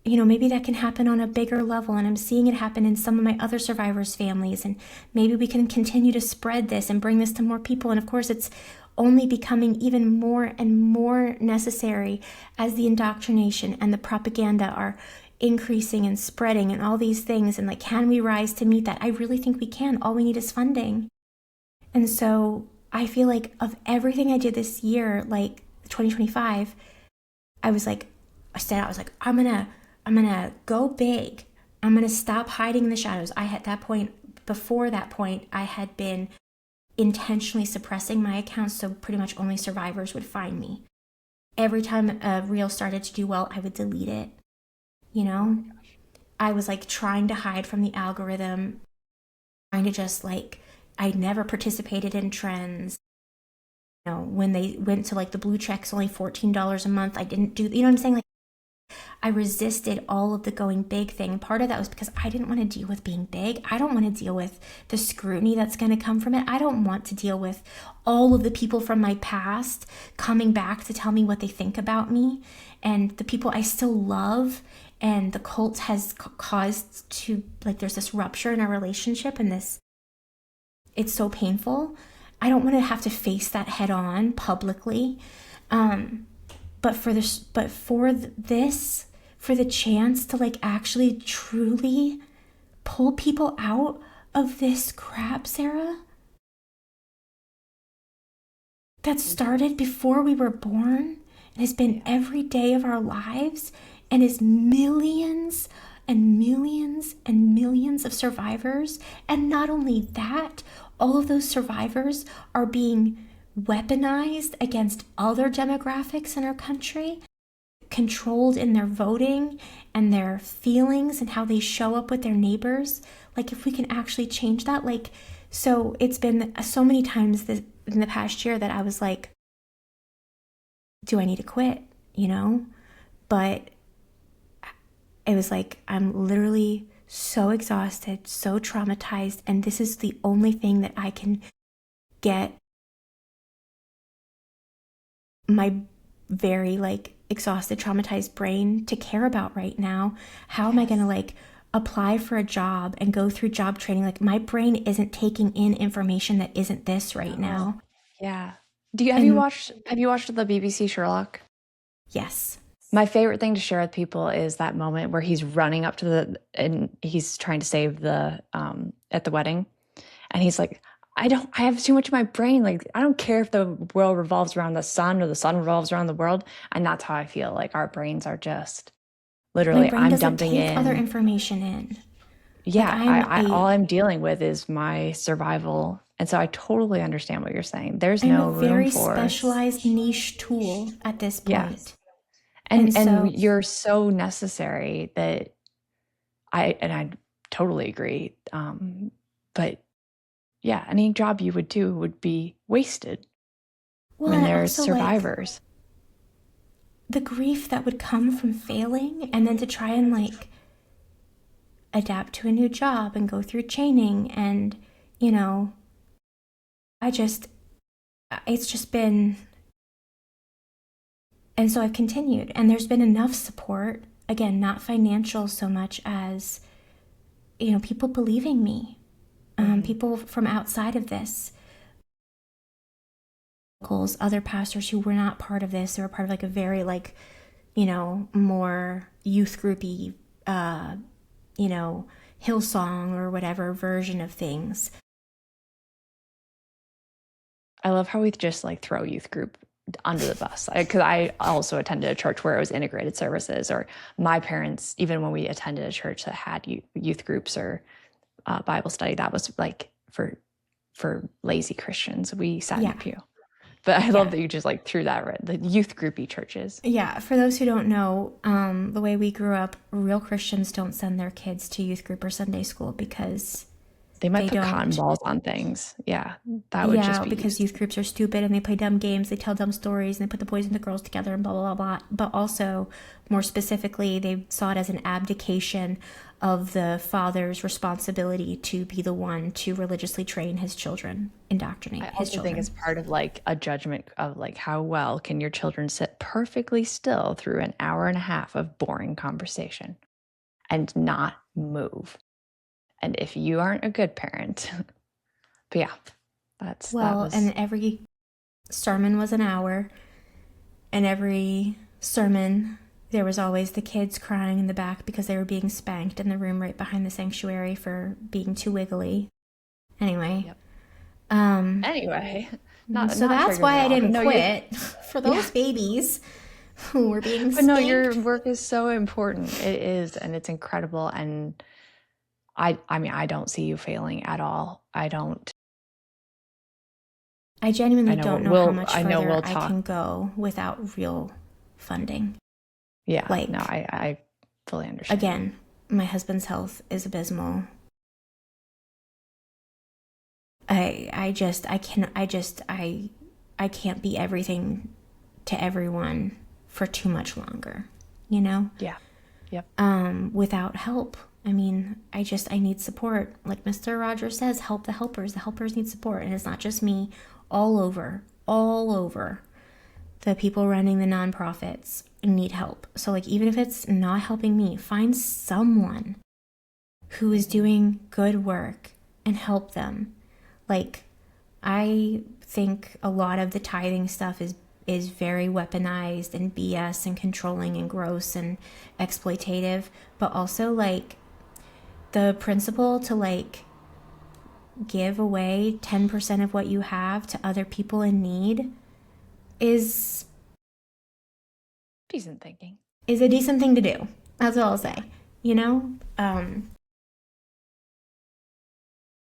you know, maybe that can happen on a bigger level, and I'm seeing it happen in some of my other survivors' families, and maybe we can continue to spread this and bring this to more people. And of course, it's only becoming even more and more necessary as the indoctrination and the propaganda are increasing and spreading and all these things. And like, can we rise to meet that? I really think we can. All we need is funding. And so I feel like, of everything I did this year, like 2025, I was like, I'm gonna go big. I'm gonna stop hiding in the shadows. Before that point, I had been intentionally suppressing my accounts, so pretty much only survivors would find me. Every time a reel started to do well, I would delete it. You know, I was like trying to hide from the algorithm, trying to just like, I never participated in trends. You know, when they went to like the blue checks, only $14 a month, I didn't do, you know what I'm saying? Like, I resisted all of the going big thing. Part of that was because I didn't want to deal with being big. I don't want to deal with the scrutiny that's going to come from it. I don't want to deal with all of the people from my past coming back to tell me what they think about me, and the people I still love. And the cult has caused to, like, there's this rupture in our relationship, and it's so painful. I don't want to have to face that head on publicly. But for the chance to like actually truly pull people out of this crap, Sarah, that started before we were born and has been every day of our lives and is millions and millions and millions of survivors. And not only that, all of those survivors are being weaponized against other demographics in our country, controlled in their voting and their feelings and how they show up with their neighbors. Like, if we can actually change that, like, so it's been so many times in the past year that I was like, do I need to quit, But it was like, I'm literally so exhausted, so traumatized, and this is the only thing that I can get my very exhausted, traumatized brain to care about right now. How am I going to apply for a job and go through job training? Like, my brain isn't taking in information that isn't this right now. Yeah. Have you watched the BBC Sherlock? Yes. My favorite thing to share with people is that moment where he's running up to and he's trying to save the at the wedding, and he's like, I have too much in my brain. Like, I don't care if the world revolves around the sun or the sun revolves around the world. And that's how I feel. Like, our brains are just literally, I'm dumping in other information in. Yeah, all I'm dealing with is my survival. And so I totally understand what you're saying. There's no room for... I'm a very specialized niche tool at this point. Yes. And you're so necessary that I totally agree. But yeah, any job you would do would be wasted when there's survivors. The grief that would come from failing, and then to try and adapt to a new job and go through training, and it's just been... And so I've continued, and there's been enough support, again, not financial so much as, people believing me, people from outside of this, other pastors who were not part of this, they were part of a very more youth groupy, Hillsong or whatever version of things. I love how we just throw youth group under the bus, because I also attended a church where it was integrated services, or my parents, even when we attended a church that had youth groups or Bible study, that was for lazy Christians. We sat in the pew. But I love that you just threw that the youth groupy churches. Yeah, for those who don't know, the way we grew up, real Christians don't send their kids to youth group or Sunday school because they might put cotton balls on things. Yeah, that would just be... because youth groups are stupid and they play dumb games, they tell dumb stories, and they put the boys and the girls together and blah, blah, blah, blah. But also, more specifically, they saw it as an abdication of the father's responsibility to be the one to religiously train his children, indoctrinate his children. I think it's part of a judgment of how well can your children sit perfectly still through an hour and a half of boring conversation and not move. And if you aren't a good parent, but yeah, and every sermon was an hour, and every sermon there was always the kids crying in the back because they were being spanked in the room right behind the sanctuary for being too wiggly. Anyway. Yep. So that's why I didn't quit for those babies who were being spanked. But no, your work is so important. It is, and it's incredible. And I mean, I don't see you failing at all. I don't. I genuinely don't know how much further I can go without real funding. Yeah, no, I fully understand. Again, my husband's health is abysmal. I can't be everything to everyone for too much longer, Yeah. Yep. Without help. I mean, I need support. Like Mr. Rogers says, help the helpers. The helpers need support. And it's not just me. All over. The people running the nonprofits need help. So even if it's not helping me, find someone who is doing good work and help them. I think a lot of the tithing stuff is very weaponized and BS and controlling and gross and exploitative, but also the principle to give away 10% of what you have to other people in need is decent thinking. Is a decent thing to do. That's all I'll say. You know?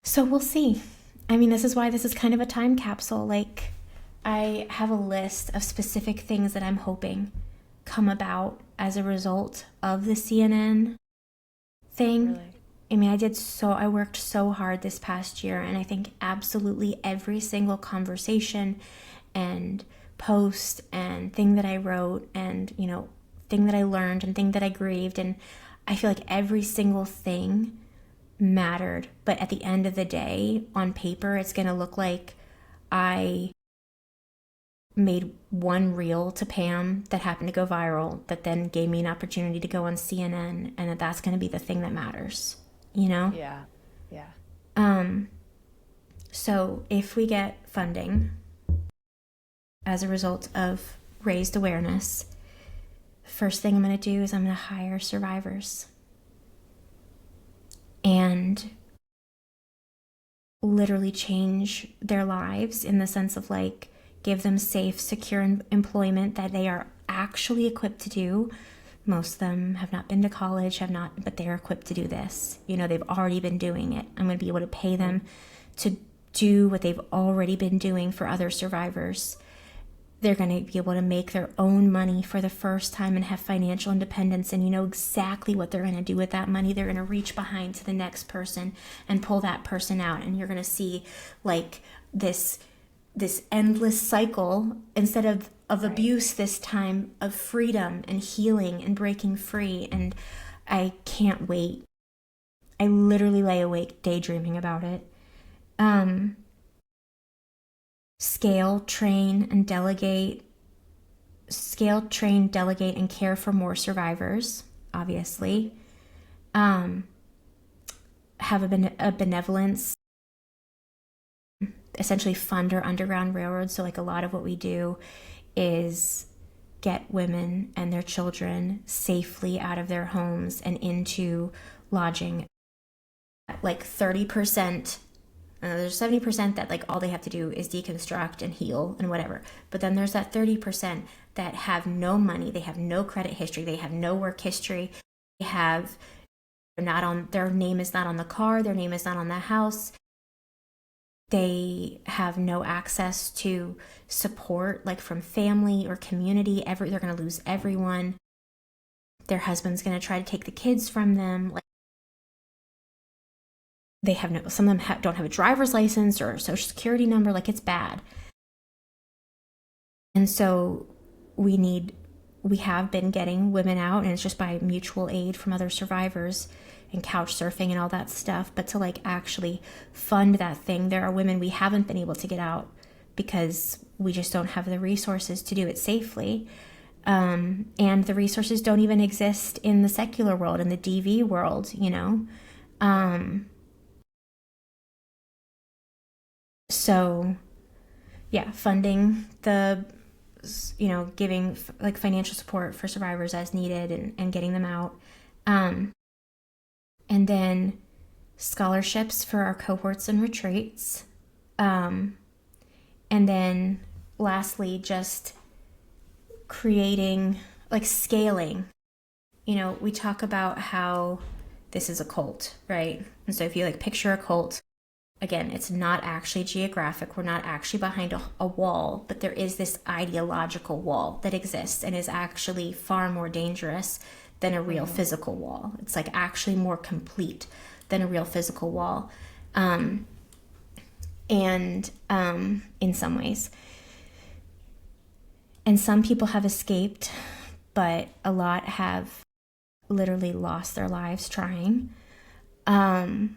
So we'll see. I mean, this is why this is kind of a time capsule. Like, I have a list of specific things that I'm hoping come about as a result of the CNN thing. Really? I mean, I worked so hard this past year, and I think absolutely every single conversation and post and thing that I wrote and, you know, thing that I learned and thing that I grieved, and I feel like every single thing mattered. But at the end of the day, on paper, it's going to look like I made one reel to Pam that happened to go viral, that then gave me an opportunity to go on CNN, and that's going to be the thing that matters, you know? Yeah. So if we get funding as a result of raised awareness, first thing I'm going to do is I'm going to hire survivors and literally change their lives in the sense of like give them safe, secure employment that they are actually equipped to do. Most of them have not been to college, but they're equipped to do this. You know, they've already been doing it. I'm going to be able to pay them to do what they've already been doing for other survivors. They're going to be able to make their own money for the first time and have financial independence, and you know exactly what they're going to do with that money. They're going to reach behind to the next person and pull that person out, and you're going to see like this endless cycle instead of abuse, this time of freedom and healing and breaking free. And I can't wait. I literally lay awake daydreaming about it. Scale, train, delegate, and care for more survivors, obviously. Have a benevolence, essentially fund our underground railroad. So like a lot of what we do is get women and their children safely out of their homes and into lodging. Like 30%, there's 70% that like all they have to do is deconstruct and heal and whatever. But then there's that 30% that have no money, they have no credit history, they have no work history, their name is not on the car, their name is not on the house. They have no access to support like from family or community. They're going to lose everyone. Their husband's going to try to take the kids from them. Like some of them don't have a driver's license or a social security number. Like it's bad. And so we have been getting women out, and it's just by mutual aid from other survivors and couch surfing and all that stuff. But to like actually fund that thing, there are women we haven't been able to get out because we just don't have the resources to do it safely. And the resources don't even exist in the secular world, in the DV world, you know? So yeah, funding giving like financial support for survivors as needed and getting them out. And then scholarships for our cohorts and retreats. And then lastly, just creating, like scaling. You know, we talk about how this is a cult, right? And so if you like picture a cult, again, it's not actually geographic. We're not actually behind a wall, but there is this ideological wall that exists and is actually far more dangerous than a real physical wall. It's like actually more complete than a real physical wall. In some ways. And some people have escaped, but a lot have literally lost their lives trying. And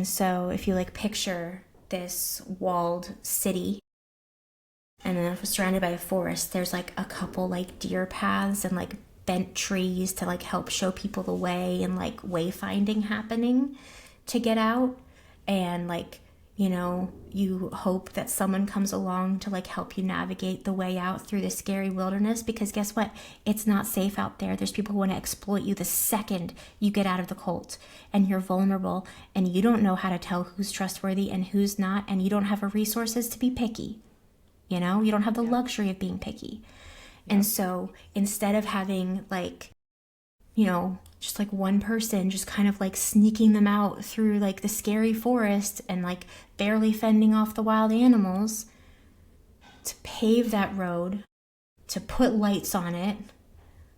so if you like picture this walled city, and then if it's surrounded by a forest, there's like a couple like deer paths and like bent trees to like help show people the way, and like wayfinding happening to get out. And like, you know, you hope that someone comes along to like help you navigate the way out through the scary wilderness, because guess what? It's not safe out there. There's people who want to exploit you the second you get out of the cult, and you're vulnerable and you don't know how to tell who's trustworthy and who's not, and you don't have the resources to be picky. You know, you don't have the luxury of being picky. And so instead of having like, you know, just like one person just kind of like sneaking them out through like the scary forest and like barely fending off the wild animals, to pave that road, to put lights on it,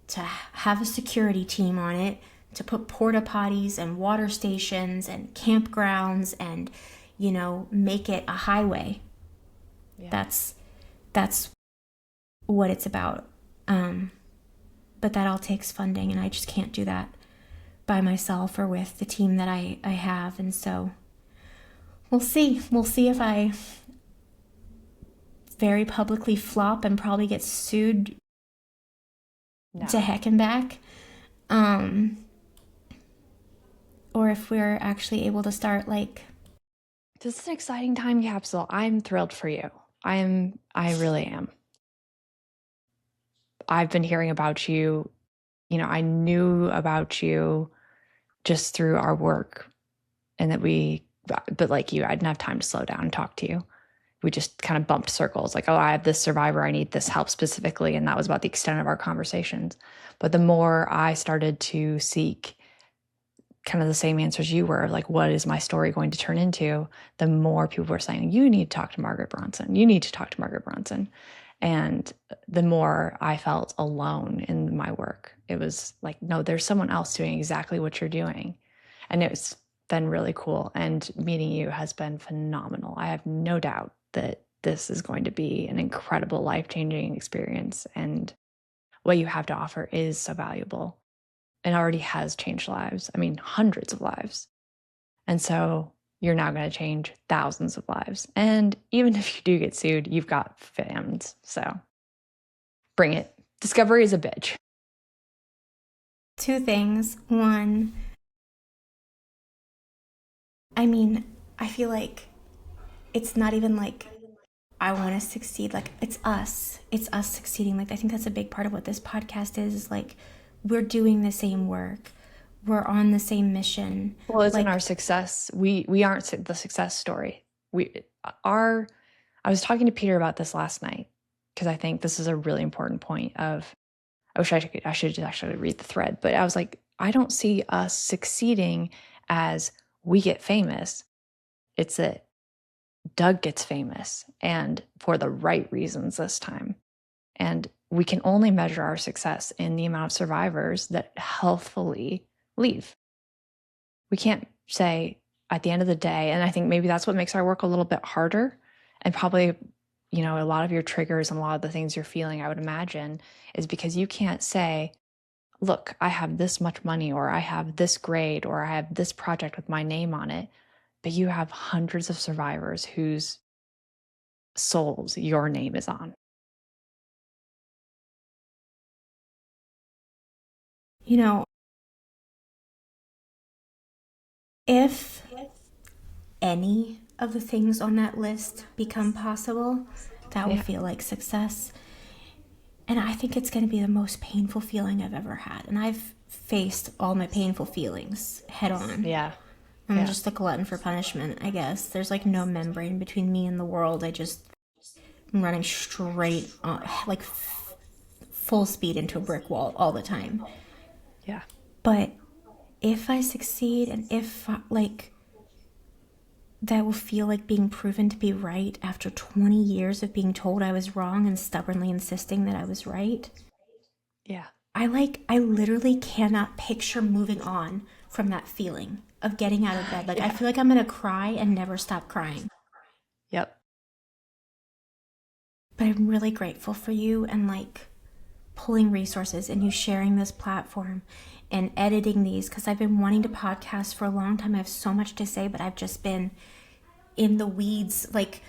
to have a security team on it, to put porta potties and water stations and campgrounds and, you know, make it a highway. Yeah. That's what it's about. But that all takes funding, and I just can't do that by myself or with the team that I have. And so we'll see. We'll see if I very publicly flop and probably get sued to heck and back. Or if we're actually able to start like... This is an exciting time capsule. I'm thrilled for you. I really am. I've been hearing about you. You know, I knew about you just through our work, and but like you, I didn't have time to slow down and talk to you. We just kind of bumped circles, like, oh, I have this survivor, I need this help specifically. And that was about the extent of our conversations. But the more I started to seek kind of the same answers you were, like, what is my story going to turn into? The more people were saying, you need to talk to Margaret Bronson. You need to talk to Margaret Bronson. And the more I felt alone in my work, it was like, no, there's someone else doing exactly what you're doing. And it's been really cool. And meeting you has been phenomenal. I have no doubt that this is going to be an incredible, life-changing experience. And what you have to offer is so valuable and already has changed lives. I mean, hundreds of lives. And so you're now going to change thousands of lives. And even if you do get sued, you've got fans. So bring it. Discovery is a bitch. Two things. One, I mean, I feel like it's not even like I want to succeed. Like, it's us. It's us succeeding. Like, I think that's a big part of what this podcast is like, we're doing the same work. We're on the same mission. Well, isn't our success, we aren't the success story. I was talking to Peter about this last night, because I think this is a really important point of, I wish I should actually read the thread, but I was like, I don't see us succeeding as we get famous. It's that Doug gets famous, and for the right reasons this time. And we can only measure our success in the amount of survivors that healthfully leave. We can't say at the end of the day, and I think maybe that's what makes our work a little bit harder, and probably, you know, a lot of your triggers and a lot of the things you're feeling, I would imagine, is because you can't say, look, I have this much money, or I have this grade, or I have this project with my name on it. But you have hundreds of survivors whose souls your name is on. You know, if any of the things on that list become possible, that will feel like success. And I think it's going to be the most painful feeling I've ever had. And I've faced all my painful feelings head on. Yeah. I'm just a glutton for punishment, I guess. There's like no membrane between me and the world. I'm running straight on, like full speed into a brick wall all the time. Yeah. But if I succeed, and if like that will feel like being proven to be right after 20 years of being told I was wrong and stubbornly insisting that I was right. Yeah. I literally cannot picture moving on from that feeling of getting out of bed. Like, I feel like I'm going to cry and never stop crying. Yep. But I'm really grateful for you, and like pulling resources, and you sharing this platform and editing these, because I've been wanting to podcast for a long time. I have so much to say, but I've just been in the weeds, like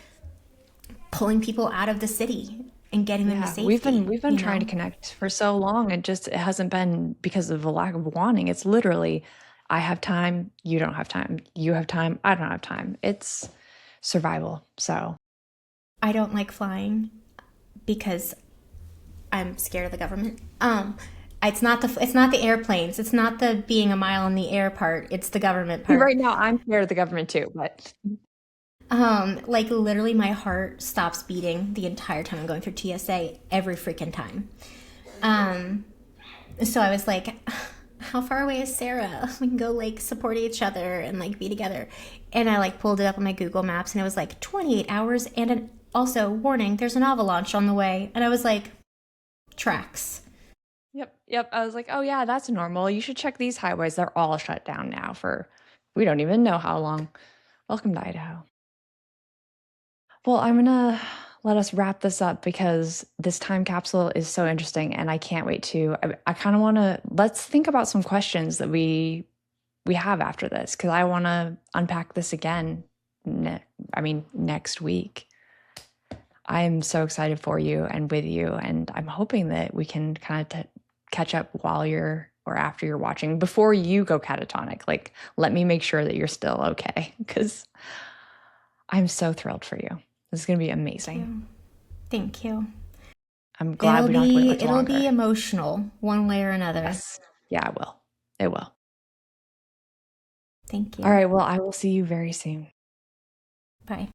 pulling people out of the city and getting them to safety. We've been trying to connect for so long, and just it hasn't been because of a lack of wanting. It's literally, I have time, you don't have time. You have time, I don't have time. It's survival. So I don't like flying because I'm scared of the government. It's not the airplanes. It's not the being a mile in the air part. It's the government part. Right now, I'm scared of the government too, but Like literally my heart stops beating the entire time I'm going through TSA every freaking time. Um, so I was like, how far away is Sarah? We can go like support each other and like be together. And I like pulled it up on my Google Maps and it was like 28 hours and also warning, there's an avalanche on the way. And I was like, tracks. Yep. I was like, oh yeah, that's normal. You should check these highways. They're all shut down now for we don't even know how long. Welcome to Idaho. Well, I'm gonna let us wrap this up because this time capsule is so interesting and I can't wait to I kind of want to let's think about some questions that we have after this because I want to unpack this again next week. I am so excited for you and with you, and I'm hoping that we can kind of catch up while you're or after you're watching before you go catatonic. Like, let me make sure that you're still okay because I'm so thrilled for you. This is going to be amazing. Thank you. I'm glad we don't have to wait much It'll longer. be emotional one way or another. Yes. Yeah, it will. It will. Thank you. All right. Well, I will see you very soon. Bye.